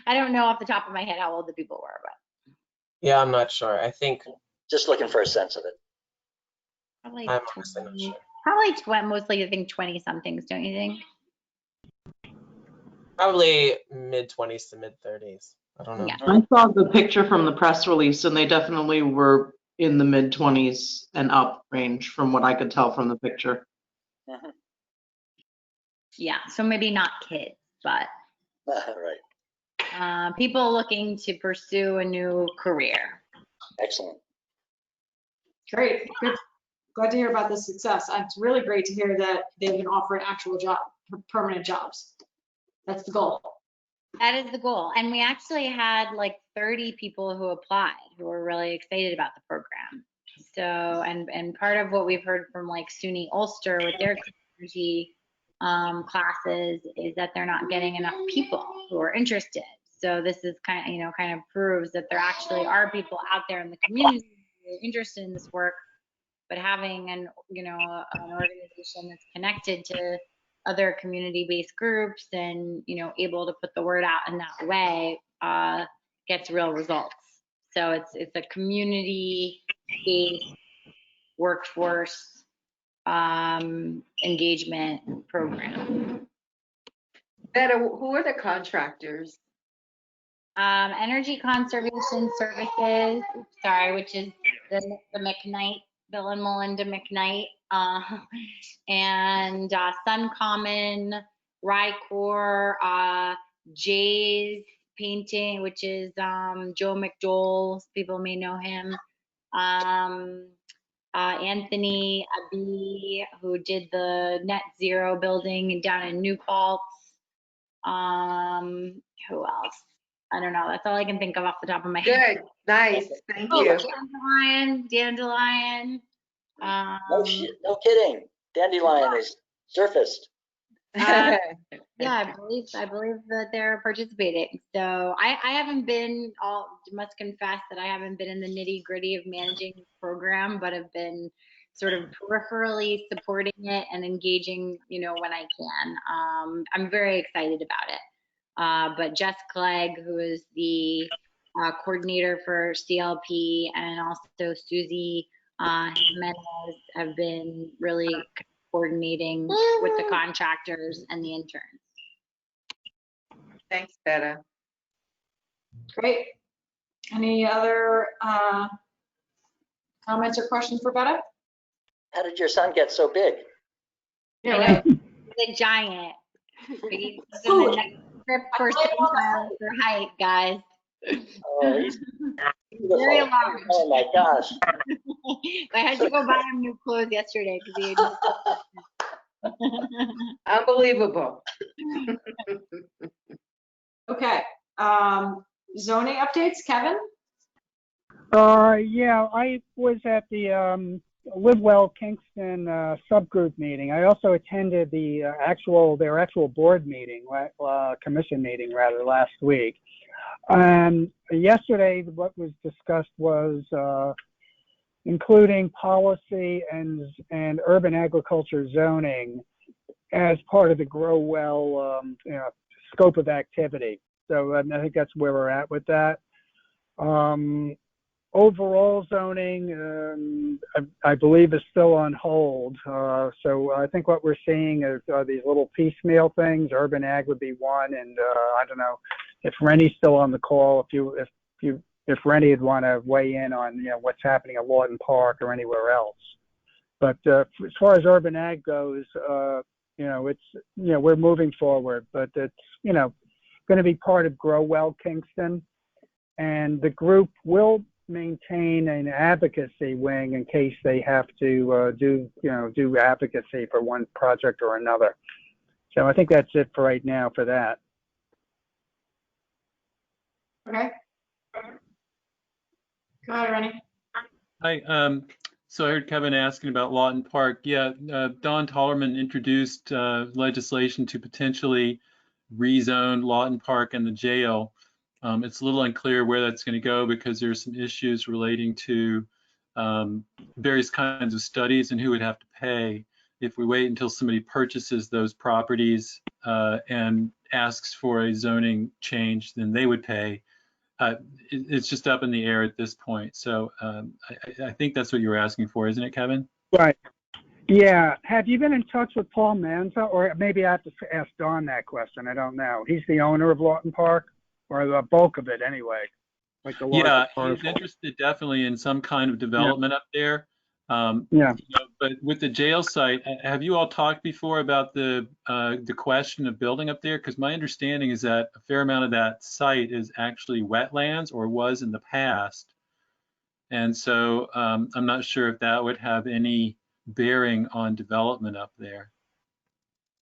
don't know off the top of my head how old the people were, but. Yeah, I'm not sure. I think just looking for a sense of it. Probably I'm honestly not sure. Probably mostly I think 20 somethings, don't you think? Probably mid-20s to mid-30s. I don't know. Yeah. I saw the picture from the press release, and they definitely were in the mid-20s and up range from what I could tell from the picture. Mm-hmm. Yeah, so maybe not kids, but right. People looking to pursue a new career. Excellent. Great. Good. Glad to hear about the success. It's really great to hear that they've been offering actual permanent jobs. That's the goal. That is the goal. And we actually had like 30 people who applied who were really excited about the program. So, and part of what we've heard from like SUNY Ulster with their energy classes is that they're not getting enough people who are interested. So this is kind of proves that there actually are people out there in the community who are interested in this work, but having an organization that's connected to other community-based groups and able to put the word out in that way gets real results. So it's a community-based workforce engagement program. Betta, who are the contractors? Energy Conservation Services, which is the McKnight, Bill and Melinda McKnight, and Sun Common, Rycor, Jay's Painting, which is Joe McDowell, people may know him, Anthony Abbey, who did the net zero building down in New Paltz. Who else? I don't know. That's all I can think of off the top of my head. Good, nice, thank you. Dandelion. No kidding. Dandelion is surfaced. Yeah, I believe that they're participating. So I haven't been must confess that I haven't been in the nitty gritty of managing the program, but have been sort of peripherally supporting it and engaging, when I can. I'm very excited about it. But Jess Clegg, who is the coordinator for CLP, and also Susie Jimenez have been really coordinating with the contractors and the interns. Thanks, Betta. Great. Any other comments or questions for Betta? How did your son get so big? Yeah, right. He's a giant. He's in the next trip for height, guys. Oh, he's very large. Oh my gosh. I had to go buy him new clothes yesterday because he had Unbelievable. Okay. Zoning updates, Kevin? Yeah, I was at the Live Well Kingston subgroup meeting. I also attended their actual board meeting, commission meeting rather, last week. Yesterday, what was discussed was including policy and urban agriculture zoning as part of the grow well scope of activity. So I think that's where we're at with that. Overall zoning, I believe, is still on hold. So I think what we're seeing is these little piecemeal things. Urban ag would be one, and I don't know if Rennie's still on the call. If Rennie would want to weigh in on what's happening at Lawton Park or anywhere else. But as far as urban ag goes, it's we're moving forward, but it's going to be part of Grow Well Kingston, and the group will maintain an advocacy wing in case they have to do advocacy for one project or another. So I think that's it for right now for that. Okay. Go ahead, Rennie. Hi. So I heard Kevin asking about Lawton Park. Yeah, Don Tollerman introduced legislation to potentially rezone Lawton Park and the jail. It's a little unclear where that's going to go because there's some issues relating to various kinds of studies and who would have to pay. If we wait until somebody purchases those properties and asks for a zoning change, then they would pay. It's just up in the air at this point. So I think that's what you were asking for, isn't it, Kevin? Right. Yeah. Have you been in touch with Paul Manza? Or maybe I have to ask Don that question. I don't know. He's the owner of Lawton Park, or the bulk of it anyway. Like the yeah, he's interested definitely in some kind of development up there. But with the jail site, have you all talked before about the question of building up there? Because my understanding is that a fair amount of that site is actually wetlands, or was in the past. And so I'm not sure if that would have any bearing on development up there.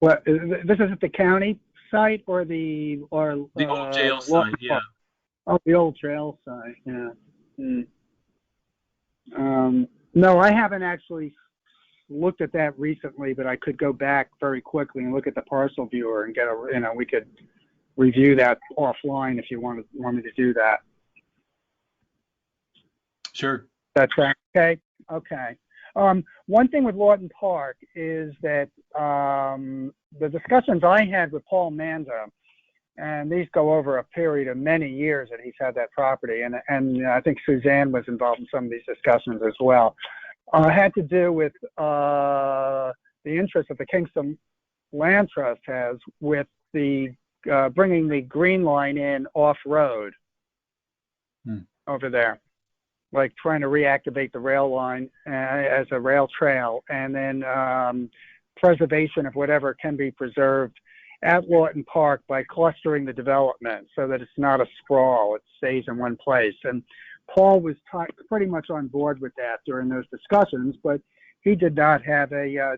Well, this is at the county site or the old jail site? Yeah. Oh, the old jail site. Yeah. No, I haven't actually looked at that recently, but I could go back very quickly and look at the parcel viewer and get we could review that offline if you want me to do that. Sure. That's okay. Okay. One thing with Lawton Park is that the discussions I had with Paul Manza, and these go over a period of many years that he's had that property, and I think Suzanne was involved in some of these discussions as well, had to do with the interest that the Kingston Land Trust has with the bringing the Green Line in off-road over there, like trying to reactivate the rail line as a rail trail, and then preservation of whatever can be preserved at Lawton Park by clustering the development so that it's not a sprawl, it stays in one place. And Paul was pretty much on board with that during those discussions, but he did not have a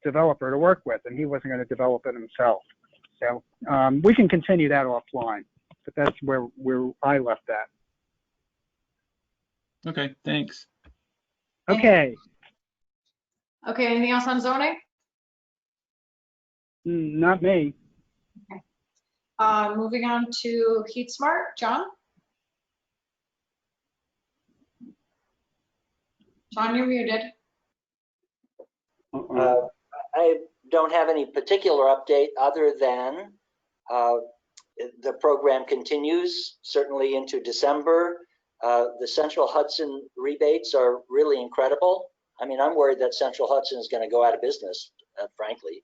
developer to work with, and he wasn't going to develop it himself. So we can continue that offline, but that's where I left that. Okay, thanks. Okay. Okay, anything else on zoning? Not me. Okay. Moving on to Heat Smart, John? John, you're muted. I don't have any particular update other than the program continues, certainly into December. The Central Hudson rebates are really incredible. I mean, I'm worried that Central Hudson is going to go out of business, frankly.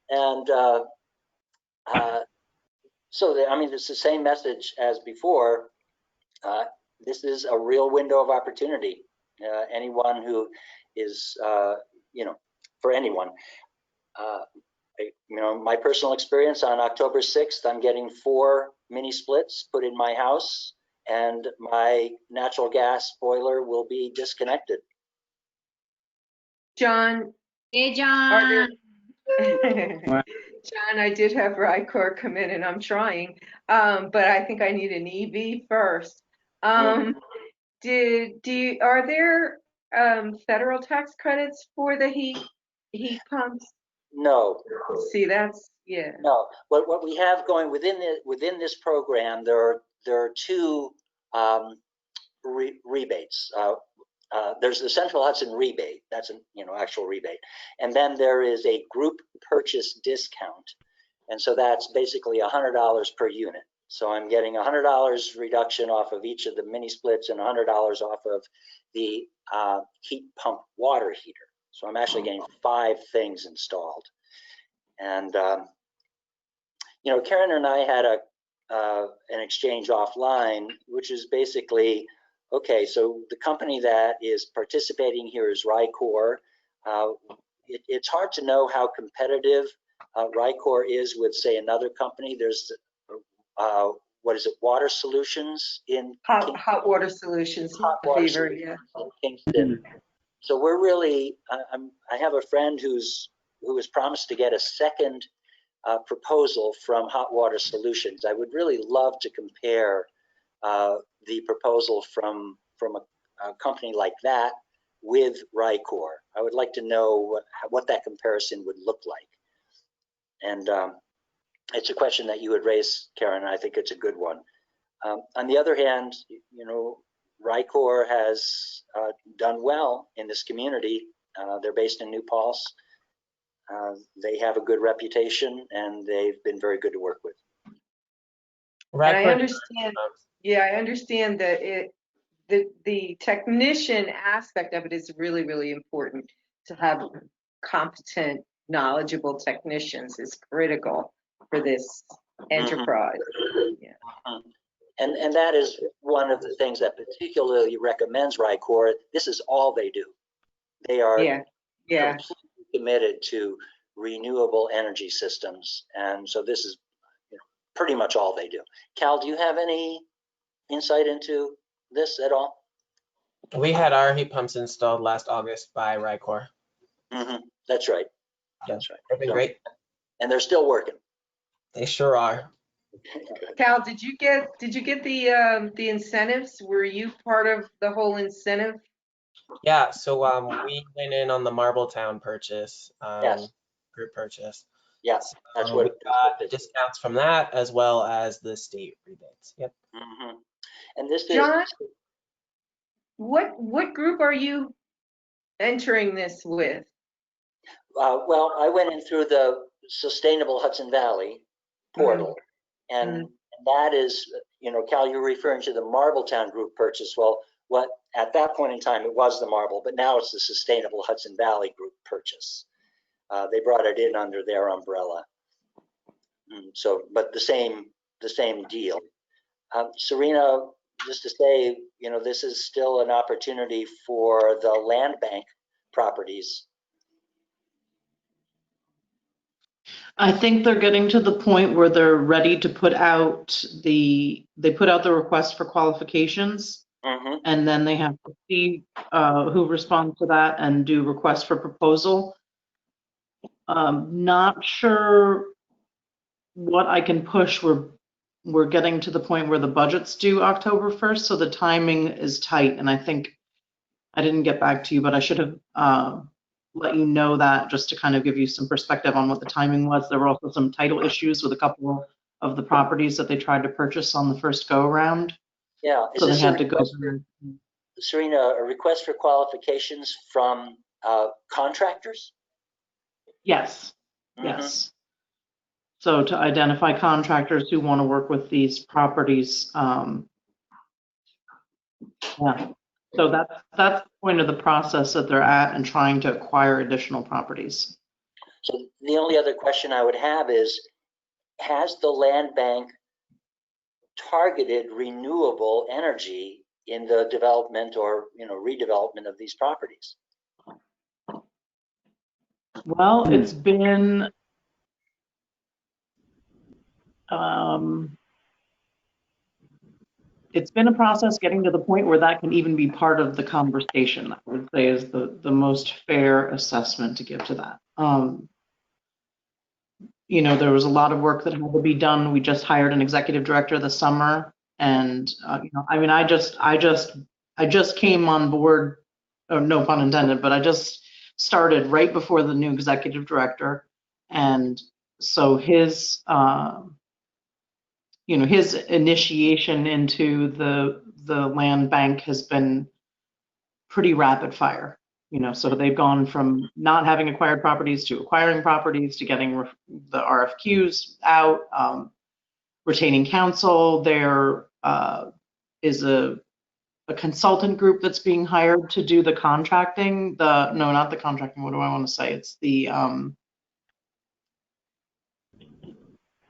And I mean, it's the same message as before. This is a real window of opportunity. Anyone who is, for anyone. My personal experience on October 6th, I'm getting 4 mini splits put in my house, and my natural gas boiler will be disconnected. John. Hey, John. John, I did have Rycor come in, and I'm trying, but I think I need an EV first. Are there federal tax credits for the heat pumps? No, See, that's, yeah. no. What we have going within this program, there are two rebates. There's the Central Hudson rebate. That's an actual rebate, and then there is a group purchase discount, and so that's basically $100 per unit. So I'm getting $100 reduction off of each of the mini splits and $100 off of the heat pump water heater. So I'm actually getting 5 things installed. And Karen and I had an exchange offline, which is basically, okay, so the company that is participating here is Rycor. It's hard to know how competitive Rycor is with, say, another company. There's what is it, Water Solutions in Hot water solutions. Hot water Beaver, solutions yeah. in Kingston. So we're really, I have a friend who has promised to get a second proposal from Hot Water Solutions. I would really love to compare the proposal from a company like that with Rycor. I would like to know what that comparison would look like. And it's a question that you would raise, Karen, and I think it's a good one. On the other hand, Rycor has done well in this community. They're based in New Paltz. They have a good reputation, and they've been very good to work with. And I understand, yeah, I understand that the technician aspect of it is really, really important. To have competent, knowledgeable technicians is critical for this enterprise. Yeah. And that is one of the things that particularly recommends Rycor. This is all they do. They are completely committed to renewable energy systems, and so this is pretty much all they do. Cal, do you have any insight into this at all? We had our heat pumps installed last August by Rycor. That's right. Yeah, that's right. They've been great. And they're still working. They sure are. Cal, did you get the incentives? Were you part of the whole incentive? Yeah, so we went in on the Marbletown purchase, yes. Group purchase. Yes, that's we got the discounts from that as well as the state rebates. Yep. And this is John, what group are you entering this with? Well, I went in through the Sustainable Hudson Valley portal, and that is, Cal, you're referring to the Marbletown group purchase. Well, what at that point in time it was the Marble, but now it's the Sustainable Hudson Valley group purchase. They brought it in under their umbrella. So, but the same deal. Serena, just to say, this is still an opportunity for the land bank properties. I think they're getting to the point where they're ready to put out they put out the request for qualifications, and then they have to see who responds to that and do requests for proposal. Not sure what I can push. We're getting to the point where the budget's due October 1st, so the timing is tight, and I think I didn't get back to you, but I should have let you know that just to kind of give you some perspective on what the timing was. There were also some title issues with a couple of the properties that they tried to purchase on the first go around. Yeah, so they had to go through. Serena, a request for qualifications from contractors? Yes, yes. So to identify contractors who want to work with these properties. Yeah. So that's the point of the process that they're at and trying to acquire additional properties. So the only other question I would have is, has the land bank targeted renewable energy in the development or redevelopment of these properties? Well, it's been a process getting to the point where that can even be part of the conversation, I would say is the most fair assessment to give to that. There was a lot of work that had to be done. We just hired an executive director this summer, and I just came on board, or no pun intended, but I just started right before the new executive director. And so his, his initiation into the land bank has been pretty rapid fire. So they've gone from not having acquired properties to acquiring properties to getting the RFQs out, retaining counsel. There is a consultant group that's being hired to do the contracting. No, not the contracting. What do I want to say? It's the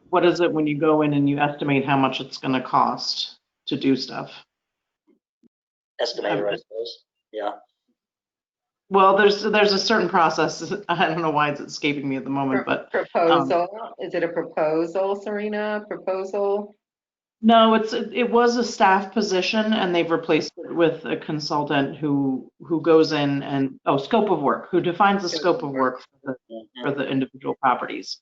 what is it when you go in and you estimate how much it's going to cost to do stuff? Estimator, I suppose. Yeah. Well, there's a certain process. I don't know why it's escaping me at the moment, but proposal. Is it a proposal, Serena? Proposal? no, it was a staff position, and they've replaced it with a consultant who goes in and scope of work, who defines the scope of work for the individual properties.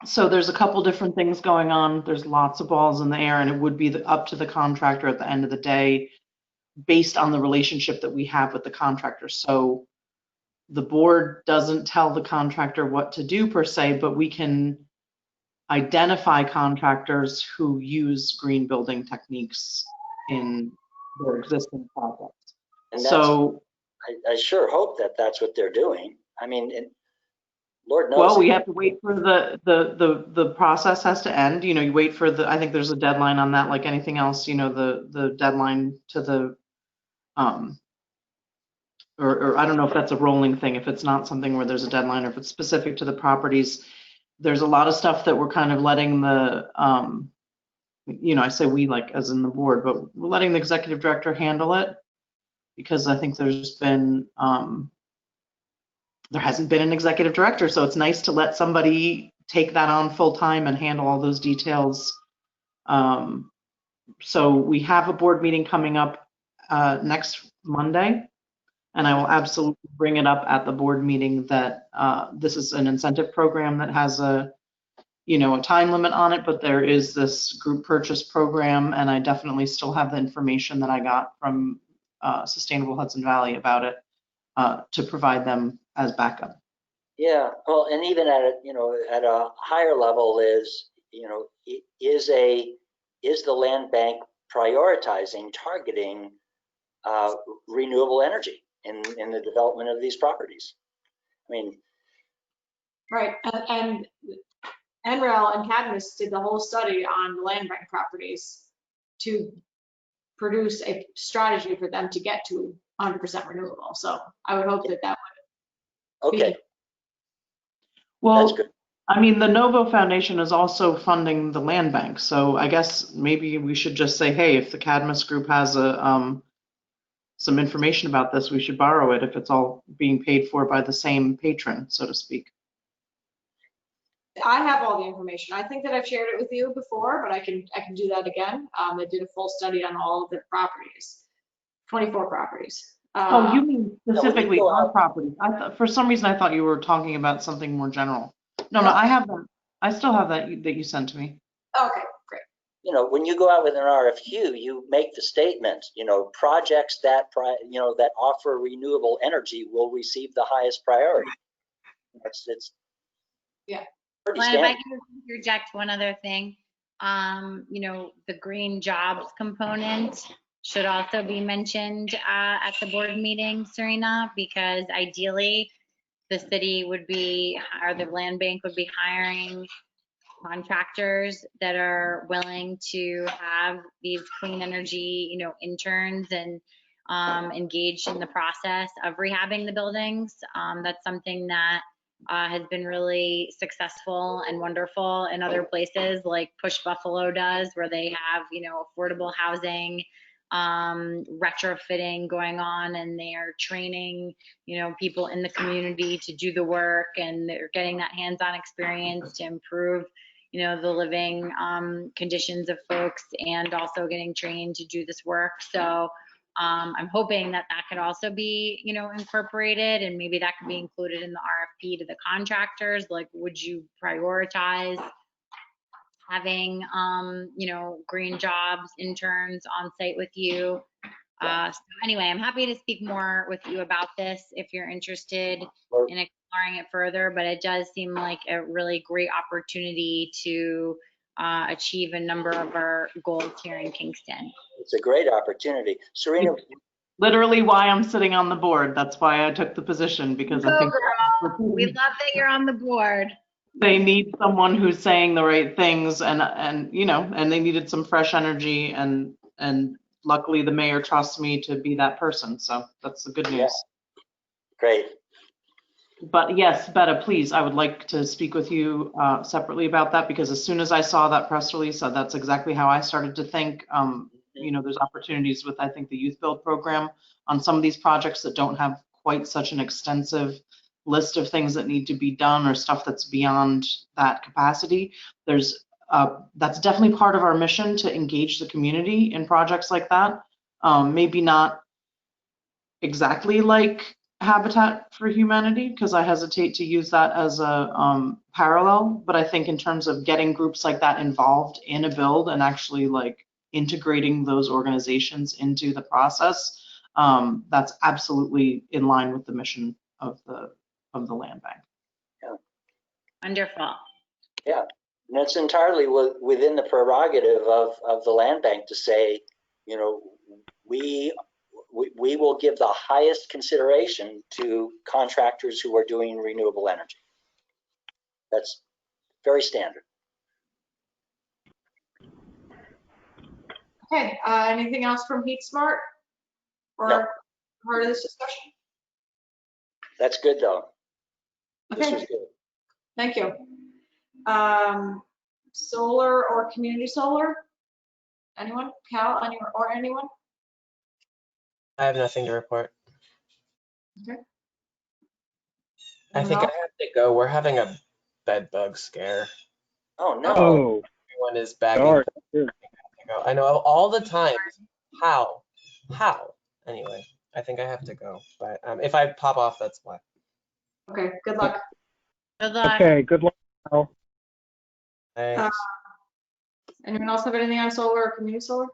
So there's a couple different things going on. There's lots of balls in the air, and it would be up to the contractor at the end of the day, based on the relationship that we have with the contractor. So the board doesn't tell the contractor what to do per se, but we can identify contractors who use green building techniques in their existing projects. And so I sure hope that that's what they're doing. I mean, Lord knows. Well, we have to wait for the process has to end. You wait for I think there's a deadline on that, like anything else, the deadline to the, or I don't know if that's a rolling thing, if it's not something where there's a deadline or if it's specific to the properties. There's a lot of stuff that we're kind of letting the, I say we, like as in the board, but we're letting the executive director handle it, because I think there's been, there hasn't been an executive director, so it's nice to let somebody take that on full time and handle all those details. So we have a board meeting coming up next Monday, and I will absolutely bring it up at the board meeting that this is an incentive program that has a time limit on it, but there is this group purchase program, and I definitely still have the information that I got from Sustainable Hudson Valley about it to provide them as backup. Yeah, well, and even at a higher level is the land bank prioritizing, targeting renewable energy in the development of these properties? I mean, right, and NREL and Cadmus did the whole study on the land bank properties to produce a strategy for them to get to 100% renewable. So I would hope that would okay. Well, that's good. I mean, the Novo Foundation is also funding the land bank, so I guess maybe we should just say, hey, if the Cadmus group has some information about this, we should borrow it if it's all being paid for by the same patron, so to speak. I have all the information. I think that I've shared it with you before, but I can do that again. They did a full study on all of the properties, 24 properties. Oh, you mean specifically our properties? For some reason, I thought you were talking about something more general. No, I have that. I still have that you sent to me. Okay, great. When you go out with an RFQ, you make the statement, projects that that offer renewable energy will receive the highest priority. It's yeah. Well, if I can interject one other thing, the green jobs component should also be mentioned at the board meeting, Serena, because ideally the city would be, or the land bank would be hiring contractors that are willing to have these clean energy, interns and engaged in the process of rehabbing the buildings. That's something that has been really successful and wonderful in other places like Push Buffalo does, where they have, affordable housing, retrofitting going on, and they are training, people in the community to do the work, and they're getting that hands-on experience to improve, the living conditions of folks, and also getting trained to do this work. So I'm hoping that could also be, incorporated, and maybe that could be included in the RFP to the contractors. Like, would you prioritize having, green jobs interns on site with you? So anyway, I'm happy to speak more with you about this if you're interested in exploring exploring it further, but it does seem like a really great opportunity to achieve a number of our goals here in Kingston. It's a great opportunity. Serena, Literally why I'm sitting on the board. That's why I took the position, because I think We love that you're on the board. they need someone who's saying the right things, and you know, and they needed some fresh energy, and luckily the mayor trusts me to be that person. So that's the good news. Yeah. Great. But yes, Betta, please, I would like to speak with you separately about that, because as soon as I saw that press release, that's exactly how I started to think. You know, there's opportunities with, I think, the Youth Build program on some of these projects that don't have quite such an extensive list of things that need to be done or stuff that's beyond that capacity. There's that's definitely part of our mission to engage the community in projects like that. Maybe not exactly like Habitat for Humanity, because I hesitate to use that as a parallel, but I think in terms of getting groups like that involved in a build and actually like integrating those organizations into the process, that's absolutely in line with the mission of the land bank. Yeah. Wonderful. Yeah, and it's entirely within the prerogative of the land bank to say, you know, we will give the highest consideration to contractors who are doing renewable energy. That's very standard. Okay, anything else from Heat Smart or No. part of this discussion? That's good though. This Okay, was good. thank you. Solar or community solar? Anyone? Cal, anyone? I have nothing to report. Okay. I think I have to go. We're having a bed bug scare. Oh no. Oh, Everyone is bagging. darn. I know all the time. How? Anyway, I think I have to go. But if I pop off, that's why. Okay, good luck. Good luck. Okay, good luck. Al. Thanks. Anyone else have anything on solar or community solar?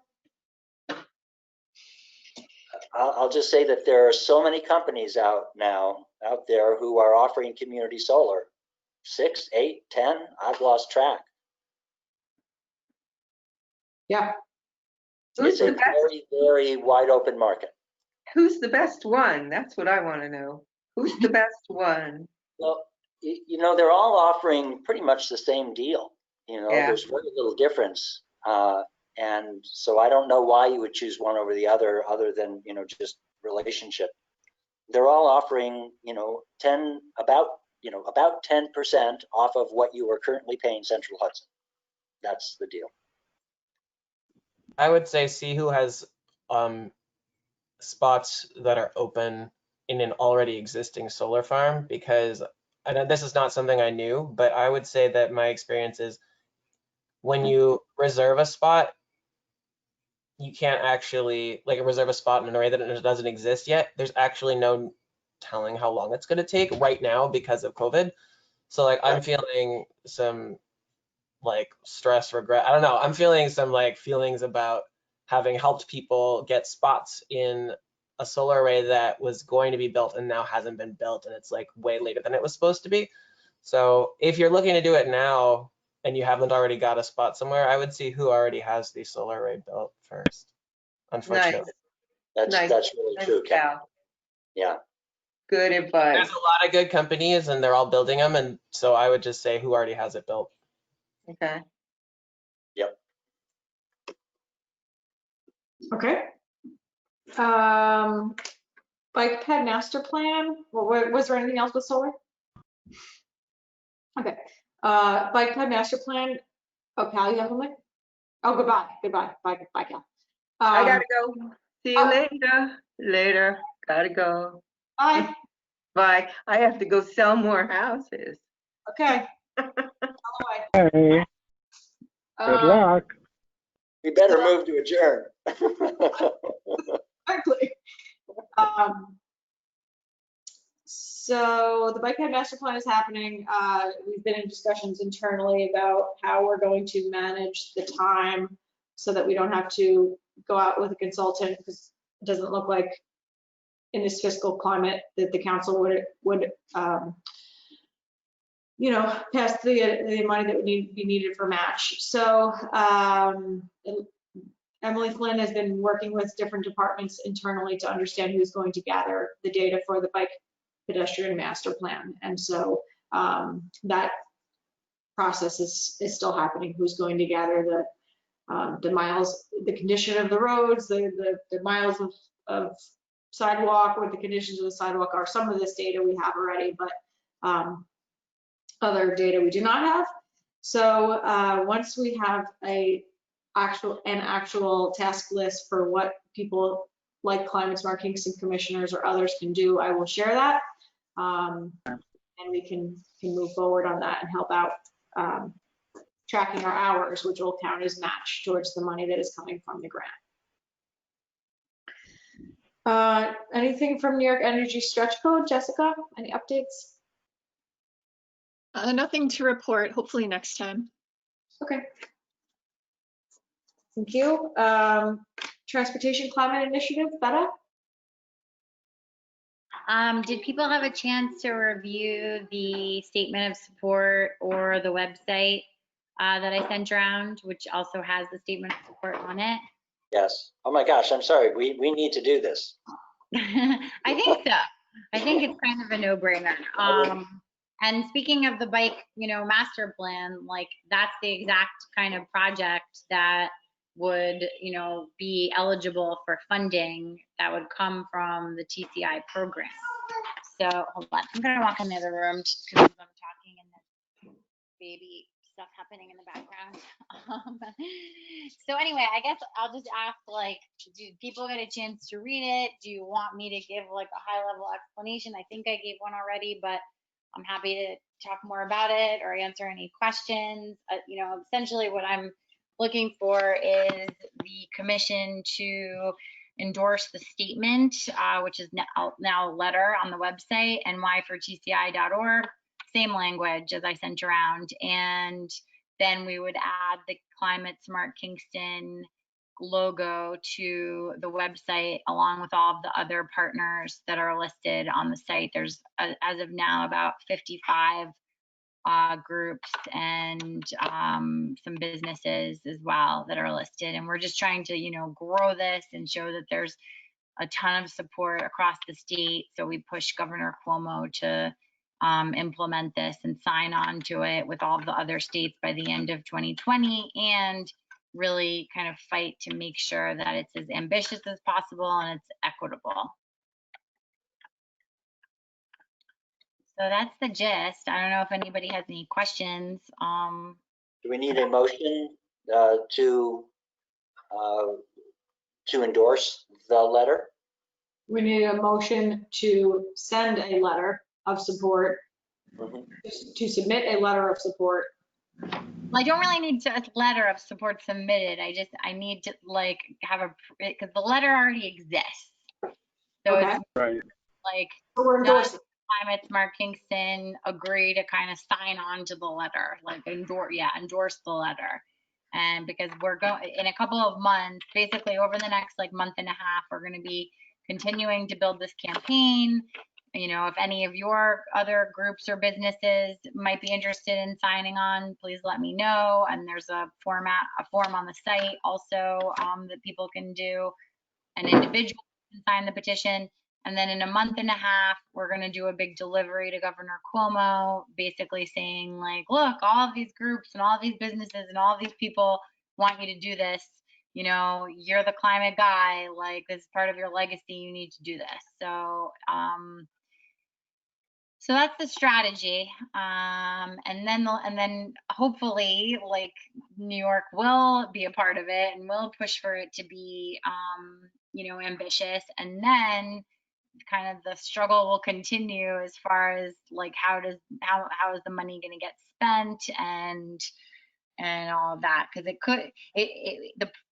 I'll just say that there are so many companies out there who are offering community solar. 6, 8, 10, I've lost track. Yeah. It's a very, very wide open market. Who's the best one? That's what I want to know. Who's the best one? Well, you know, they're all offering pretty much the same deal. You know, Yeah. there's very little difference. And so I don't know why you would choose one over the other than, you know, just relationship. They're all offering, you know, about 10% off of what you are currently paying Central Hudson. That's the deal. I would say see who has spots that are open in an already existing solar farm, because I know this is not something I knew, but I would say that my experience is when you reserve a spot, you can't actually like reserve a spot in an array that it doesn't exist yet. There's actually no telling how long it's going to take right now because of COVID. So like I'm feeling some like stress, regret. I don't know. I'm feeling some like feelings about having helped people get spots in a solar array that was going to be built and now hasn't been built, and it's like way later than it was supposed to be. So if you're looking to do it now and you haven't already got a spot somewhere, I would see who already has the solar array built first. Unfortunately. Nice. That's really Nice, true, Ken. Cal. Yeah. Good advice. There's a lot of good companies and they're all building them, and so I would just say who already has it built. Okay. Yep. Okay. Bike ped master plan. Was there anything else with solar? Okay. Bike ped master plan. Oh, Cal, you have something? Oh, goodbye. Bye, Cal. I gotta go. See you later. Gotta go. Bye. Bye. I have to go sell more houses. Okay. Hey, good luck. We better move to adjourn. Exactly. So the bike ped master plan is happening. We've been in discussions internally about how we're going to manage the time so that we don't have to go out with a consultant, because it doesn't look like in this fiscal climate that the council would past the money that would be needed for match. So Emily Flynn has been working with different departments internally to understand who's going to gather the data for the bike pedestrian master plan. And so that process is still happening. Who's going to gather the miles, the condition of the roads, the miles of sidewalk, what the conditions of the sidewalk are. Some of this data we have already, but other data we do not have. So once we have an actual task list for what people like Climate Smart Kingston commissioners or others can do, I will share that, and we can move forward on that and help out tracking our hours, which will count as match towards the money that is coming from the grant. Anything from New York Energy Stretch Code, Jessica? Any updates? Nothing to report, hopefully next time. Okay. Thank you. Transportation Climate Initiative, Betta? Did people have a chance to review the statement of support or the website that I sent around, which also has the statement of support on it? Yes. Oh my gosh, I'm sorry. We need to do this. I think so. I think it's kind of a no-brainer. And speaking of the bike, master plan, like that's the exact kind of project that would, be eligible for funding that would come from the TCI program. So hold on, I'm gonna walk in the other room just because I'm talking and there's baby stuff happening in the background. So anyway, I guess I'll just ask, like, do people get a chance to read it? Do you want me to give like a high level explanation? I think I gave one already, but I'm happy to talk more about it or answer any questions. Essentially what I'm looking for is the commission to endorse the statement, which is now a letter on the website, ny4tci.org, same language as I sent around. And then we would add the Climate Smart Kingston logo to the website along with all of the other partners that are listed on the site. There's, as of now, about 55 groups and some businesses as well that are listed. And we're just trying to, grow this and show that there's a ton of support across the state. So we push Governor Cuomo to implement this and sign on to it with all the other states by the end of 2020, and really kind of fight to make sure that it's as ambitious as possible and it's equitable. So that's the gist. I don't know if anybody has any questions. Do we need a motion to endorse the letter? We need a motion to send a letter of support, to submit a letter of support. Well, I don't really need a letter of support submitted. I need to like have because the letter already exists. So Okay. it's Right. like, So we're endorsing. Climate Smart Kingston agree to kind of sign on to the letter, like endorse the letter. And because we're going in a couple of months, basically over the next like month and a half, we're going to be continuing to build this campaign. If any of your other groups or businesses might be interested in signing on, please let me know. And there's a form on the site also that people can do. An individual can sign the petition. And then in a month and a half, we're going to do a big delivery to Governor Cuomo, basically saying like, look, all of these groups and all of these businesses and all of these people want you to do this. You're the climate guy, like this is part of your legacy. You need to do this. So, so that's the strategy. And then hopefully like New York will be a part of it and will push for it to be, ambitious. And then kind of the struggle will continue as far as like how is the money going to get spent and all of that, because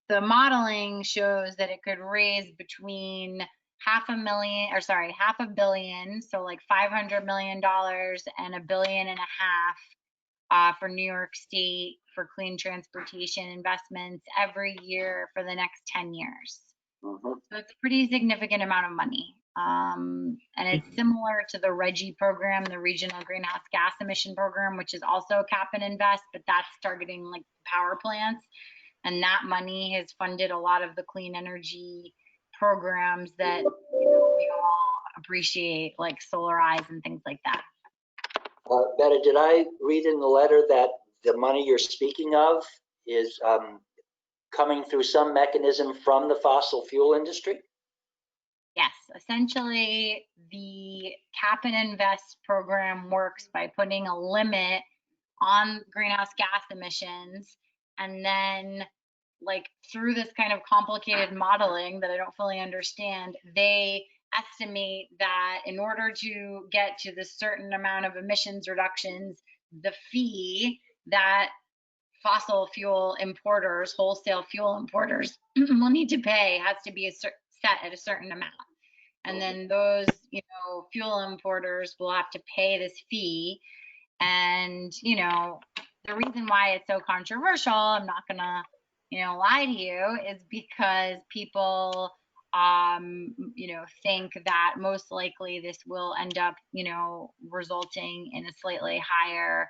the modeling shows that it could raise between $500 million, so like $500 million and $1.5 billion for New York State for clean transportation investments every year for the next 10 years. So it's a pretty significant amount of money. And it's similar to the RGGI program, the Regional Greenhouse Gas Emission Program, which is also cap and invest, but that's targeting like power plants. And that money has funded a lot of the clean energy programs that we all appreciate, like Solar Eyes and things like that. Betta, did I read in the letter that the money you're speaking of is coming through some mechanism from the fossil fuel industry? Yes, essentially the cap and invest program works by putting a limit on greenhouse gas emissions, and then like through this kind of complicated modeling that I don't fully understand, they estimate that in order to get to this certain amount of emissions reductions, the fee that fossil fuel importers, wholesale fuel importers will need to pay has to be set at a certain amount. And then those, fuel importers will have to pay this fee. And, the reason why it's so controversial, I'm not gonna, lie to you, is because people, think that most likely this will end up, resulting in a slightly higher,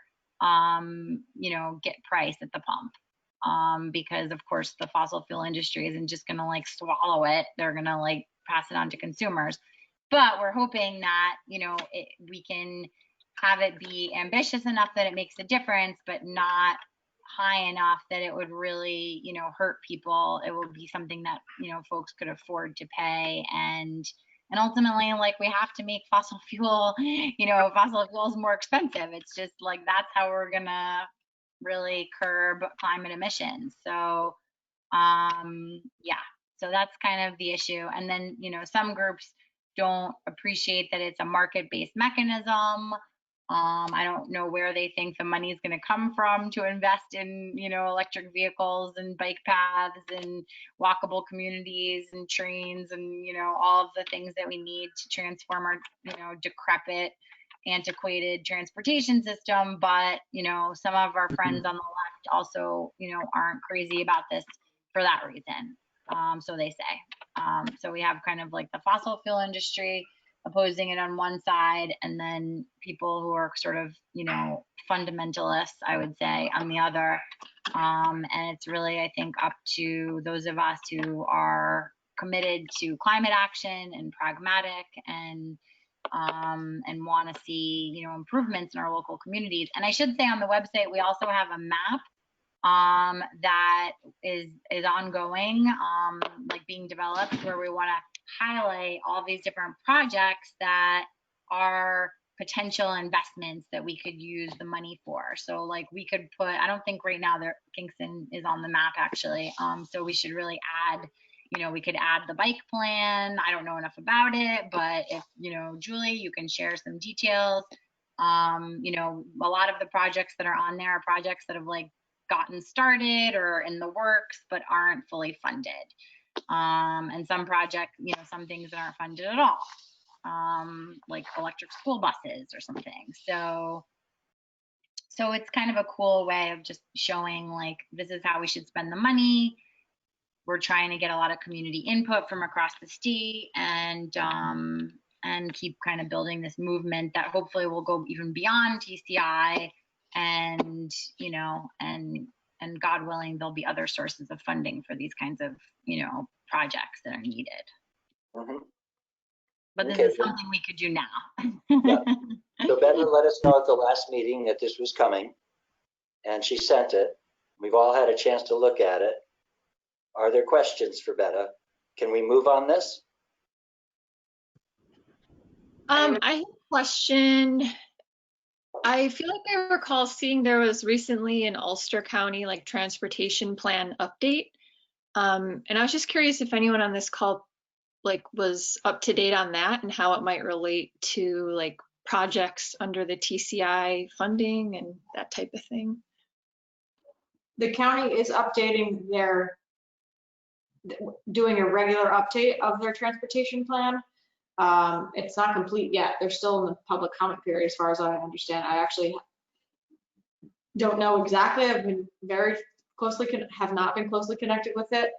get price at the pump. Because of course the fossil fuel industry isn't just gonna like swallow it. They're gonna like pass it on to consumers. But we're hoping that, we can have it be ambitious enough that it makes a difference, but not high enough that it would really, hurt people. It will be something that, folks could afford to pay. And ultimately, like, we have to make fossil fuel, fossil fuels more expensive. It's just like, that's how we're gonna really curb climate emissions. So, yeah, so that's kind of the issue. And then, some groups don't appreciate that it's a market-based mechanism. I don't know where they think the money is going to come from to invest in, electric vehicles and bike paths and walkable communities and trains and, all of the things that we need to transform our, decrepit, antiquated transportation system. But, some of our friends on the left also, aren't crazy about this for that reason. So they say. So we have kind of like the fossil fuel industry opposing it on one side, and then people who are sort of, fundamentalists, I would say, on the other. And it's really, I think, up to those of us who are committed to climate action and pragmatic and want to see, improvements in our local communities. And I should say on the website, we also have a map that is ongoing, like being developed, where we want to highlight all these different projects that are potential investments that we could use the money for. So like we could put, I don't think right now Kingston is on the map actually. So we should really add, we could add the bike plan. I don't know enough about it, but if, Julie, you can share some details. A lot of the projects that are on there are projects that have like gotten started or in the works, but aren't fully funded. And some projects, some things that aren't funded at all, like electric school buses or something. So it's kind of a cool way of just showing like, this is how we should spend the money. We're trying to get a lot of community input from across the state and keep kind of building this movement that hopefully will go even beyond TCI. And, and God willing, there'll be other sources of funding for these kinds of, projects that are needed. Mm-hmm. But this is something we could do now. Yeah. So Betta let us know at the last meeting that this was coming, and she sent it. We've all had a chance to look at it. Are there questions for Betta? Can we move on this? I have a question. I feel like I recall seeing there was recently an Ulster County like transportation plan update. And I was just curious if anyone on this call like was up to date on that and how it might relate to like projects under the TCI funding and that type of thing. The county is updating doing a regular update of their transportation plan. It's not complete yet. They're still in the public comment period as far as I understand. I actually don't know exactly. I've been have not been closely connected with it.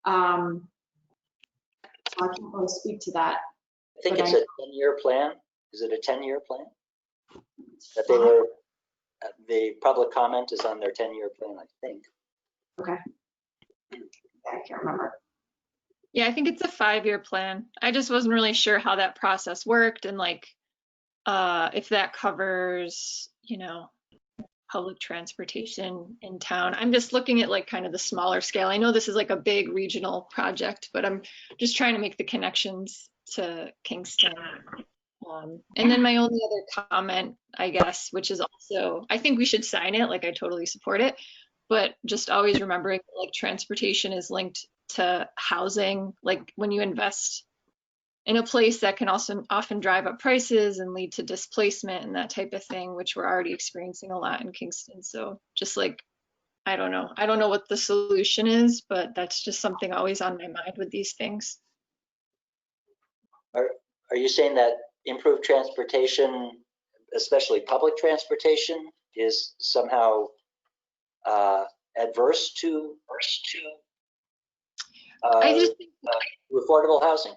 So I can't really speak to that. I think But it's a 10-year plan. Is it a 10-year plan? That they were, the public comment is on their 10-year plan, I think. Okay. I can't remember. Yeah, I think it's a 5-year plan. I just wasn't really sure how that process worked and like if that covers, you know, public transportation in town. I'm just looking at like kind of the smaller scale. I know this is like a big regional project, but I'm just trying to make the connections to Kingston. And then my only other comment, I guess, which is also, I think we should sign it, like I totally support it, but just always remembering like transportation is linked to housing. Like when you invest in a place, that can also often drive up prices and lead to displacement and that type of thing, which we're already experiencing a lot in Kingston. So just like, I don't know what the solution is, but that's just something always on my mind with these things. Are you saying that improved transportation, especially public transportation, is somehow adverse to I just think, affordable housing?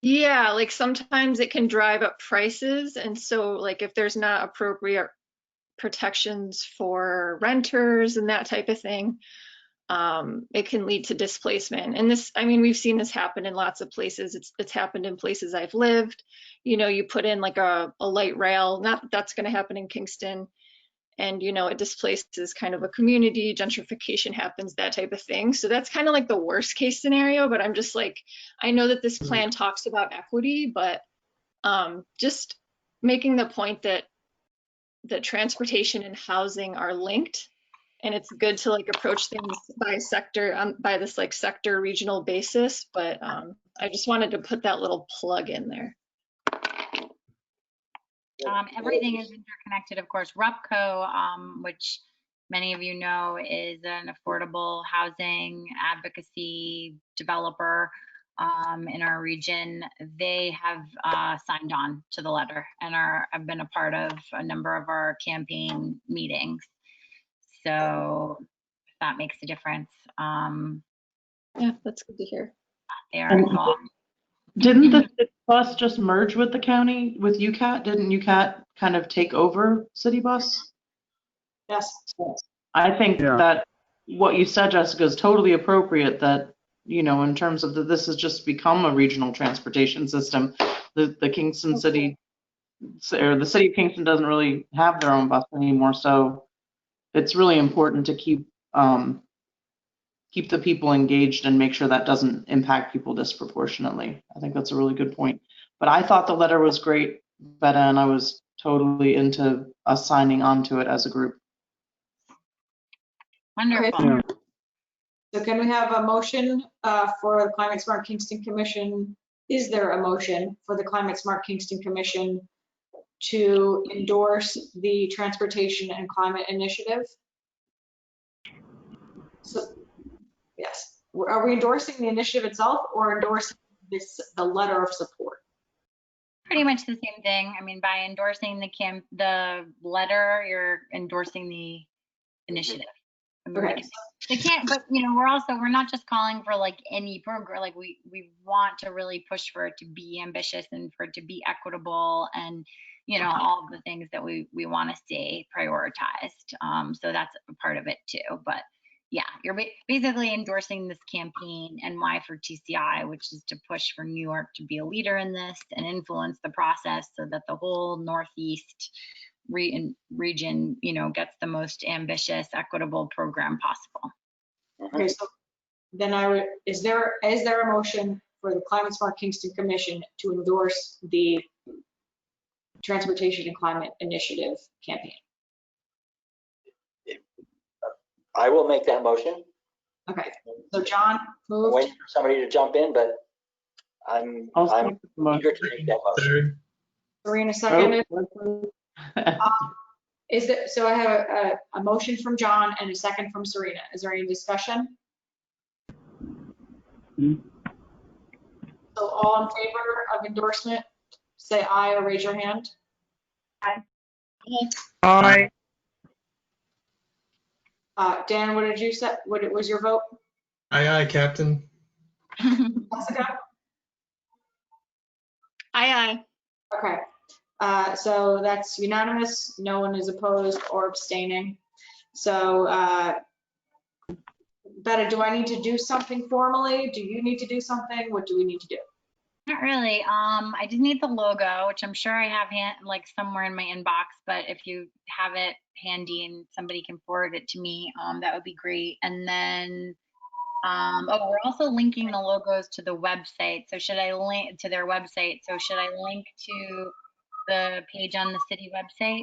yeah, like sometimes it can drive up prices. And so like if there's not appropriate protections for renters and that type of thing, it can lead to displacement. And this, I mean, we've seen this happen in lots of places. It's happened in places I've lived. You know, you put in like a light rail, not that that's going to happen in Kingston, and you know, it displaces kind of a community, gentrification happens, that type of thing. So that's kind of like the worst case scenario. But I'm just like, I know that this plan talks about equity, but just making the point that transportation and housing are linked. And it's good to like approach things by sector, by this like sector regional basis. But I just wanted to put that little plug in there. Everything is interconnected, of course. RUPCO, which many of you know is an affordable housing advocacy developer in our region. They have signed on to the letter and have been a part of a number of our campaign meetings. So if that makes a difference. Yeah, that's good to hear. They are involved. Didn't the city bus just merge with the county, with UCAT? Didn't UCAT kind of take over city bus? Yes. I think that what you said, Jessica, is totally appropriate, that, you know, in terms of this has just become a regional transportation system. The Kingston city, or the city of Kingston, doesn't really have their own bus anymore. So it's really important to keep the people engaged and make sure that doesn't impact people disproportionately. I think that's a really good point. But I thought the letter was great, Betta, and I was totally into us signing on to it as a group. Wonderful. Okay. So can we have a motion for the Climate Smart Kingston Commission? Is there a motion for the Climate Smart Kingston Commission to endorse the Transportation and Climate Initiative? So, yes. Are we endorsing the initiative itself or endorsing the letter of support? Pretty much the same thing. I mean, by endorsing the letter, you're endorsing the initiative. I mean, Okay. They can't, but you know, we're not just calling for like any program. Like we want to really push for it to be ambitious and for it to be equitable, and you know, all of the things that we want to see prioritized. So that's a part of it too. But yeah, you're basically endorsing this campaign, NY for TCI, which is to push for New York to be a leader in this and influence the process so that the whole Northeast region, you know, gets the most ambitious, equitable program possible. Okay, so then is there a motion for the Climate Smart Kingston Commission to endorse the Transportation and Climate Initiative campaign? I will make that motion. Okay, so John I'm moved. waiting for somebody to jump in, but I'm eager to make that motion. Serena seconded. So I have a motion from John and a second from Serena. Is there any discussion? So all in favor of endorsement, say aye or raise your hand. Aye. Aye. Dan, what did you say? What was your vote? Aye, aye, Captain. Jessica? aye. Okay, so that's unanimous. No one is opposed or abstaining. So, Betta, do I need to do something formally? Do you need to do something? What do we need to do? Not really. I just need the logo, which I'm sure I have like somewhere in my inbox, but if you have it handy and somebody can forward it to me, that would be great. And then, oh, we're also linking the logos to the website. So should I link to their website? So should I link to the page on the city website?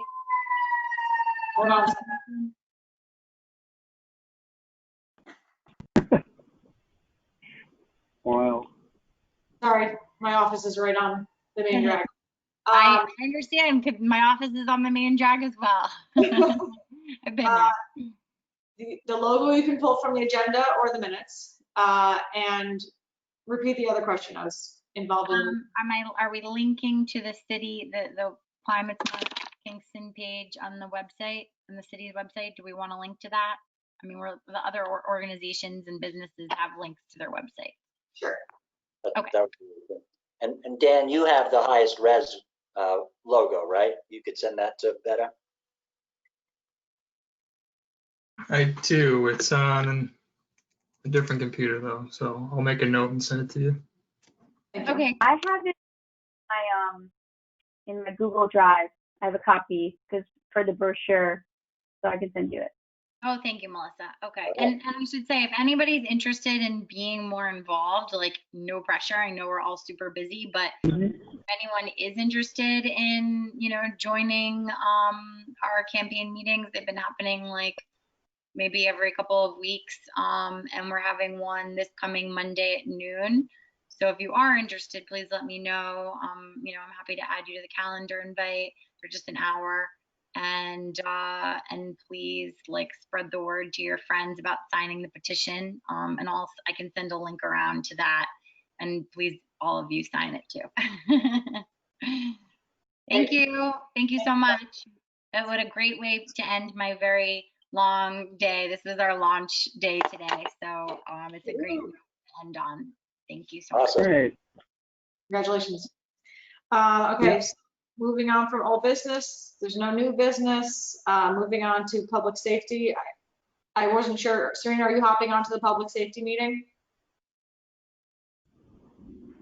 Hold on a second. Wow. Sorry, my office is right on the main drag. I understand. My office is on the main drag as well. I've been there. The logo you can pull from the agenda or the minutes. And repeat the other question. I was involved in. Are we linking to the city, the Climate Smart Kingston page on the website, on the city's website? Do we want to link to that? I mean, the other organizations and businesses have links to their website. Sure. Okay. That would be good. And Dan, you have the highest res logo, right? You could send that to Betta. I do. It's on a different computer though, so I'll make a note and send it to you. Okay. I have it in my Google Drive. I have a copy because for the brochure, so I can send you it. Oh, thank you, Melissa. Okay. And I should say, if anybody's interested in being more involved, like no pressure. I know we're all super busy, but if anyone is interested in, joining our campaign meetings, they've been happening like maybe every couple of weeks. And we're having one this coming Monday at noon. So if you are interested, please let me know. I'm happy to add you to the calendar invite for just an hour. And please spread the word to your friends about signing the petition. And also I can send a link around to that. And please, all of you sign it too. Thank you. Thank you so much. What a great way to end my very long day. This is our launch day today. So it's a great way to end on. Thank you so much. Great. Congratulations. Okay, so moving on from old business, there's no new business. Moving on to public safety. I wasn't sure, Serena, are you hopping onto the public safety meeting?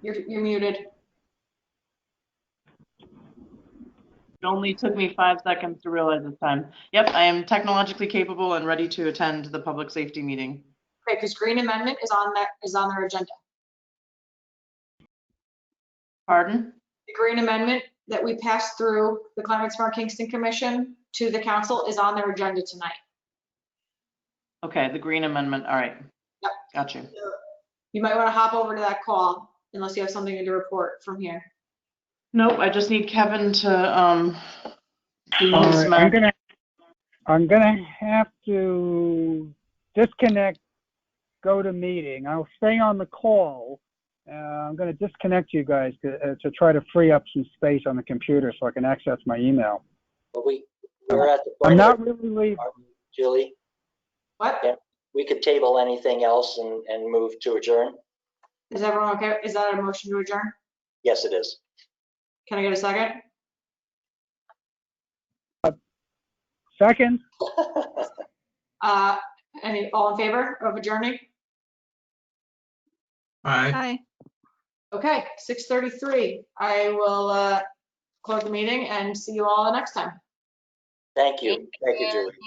You're muted. It only took me 5 seconds to realize this time. Yep, I am technologically capable and ready to attend the public safety meeting. Okay, because green amendment is on their agenda. Pardon? The green amendment that we passed through the Climate Smart Kingston Commission to the council is on their agenda tonight. Okay, the green amendment. All right. Yep. Got you. You might want to hop over to that call unless you have something to report from here. Nope, I just need Kevin to do All his right, I'm gonna have to disconnect, go to meeting. I'll stay on the call. I'm gonna disconnect you guys to try to free up some space on the computer so I can access my email. But we're at the point. I'm not really leaving. Julie? What? Yeah, we could table anything else and move to adjourn? Is everyone okay? Is that a motion to adjourn? Yes, it is. Can I get a second? Second. All in favor of adjourning? Aye. Aye. Okay, 6:33. I will close the meeting and see you all next time. Thank you. Thank you, Julie.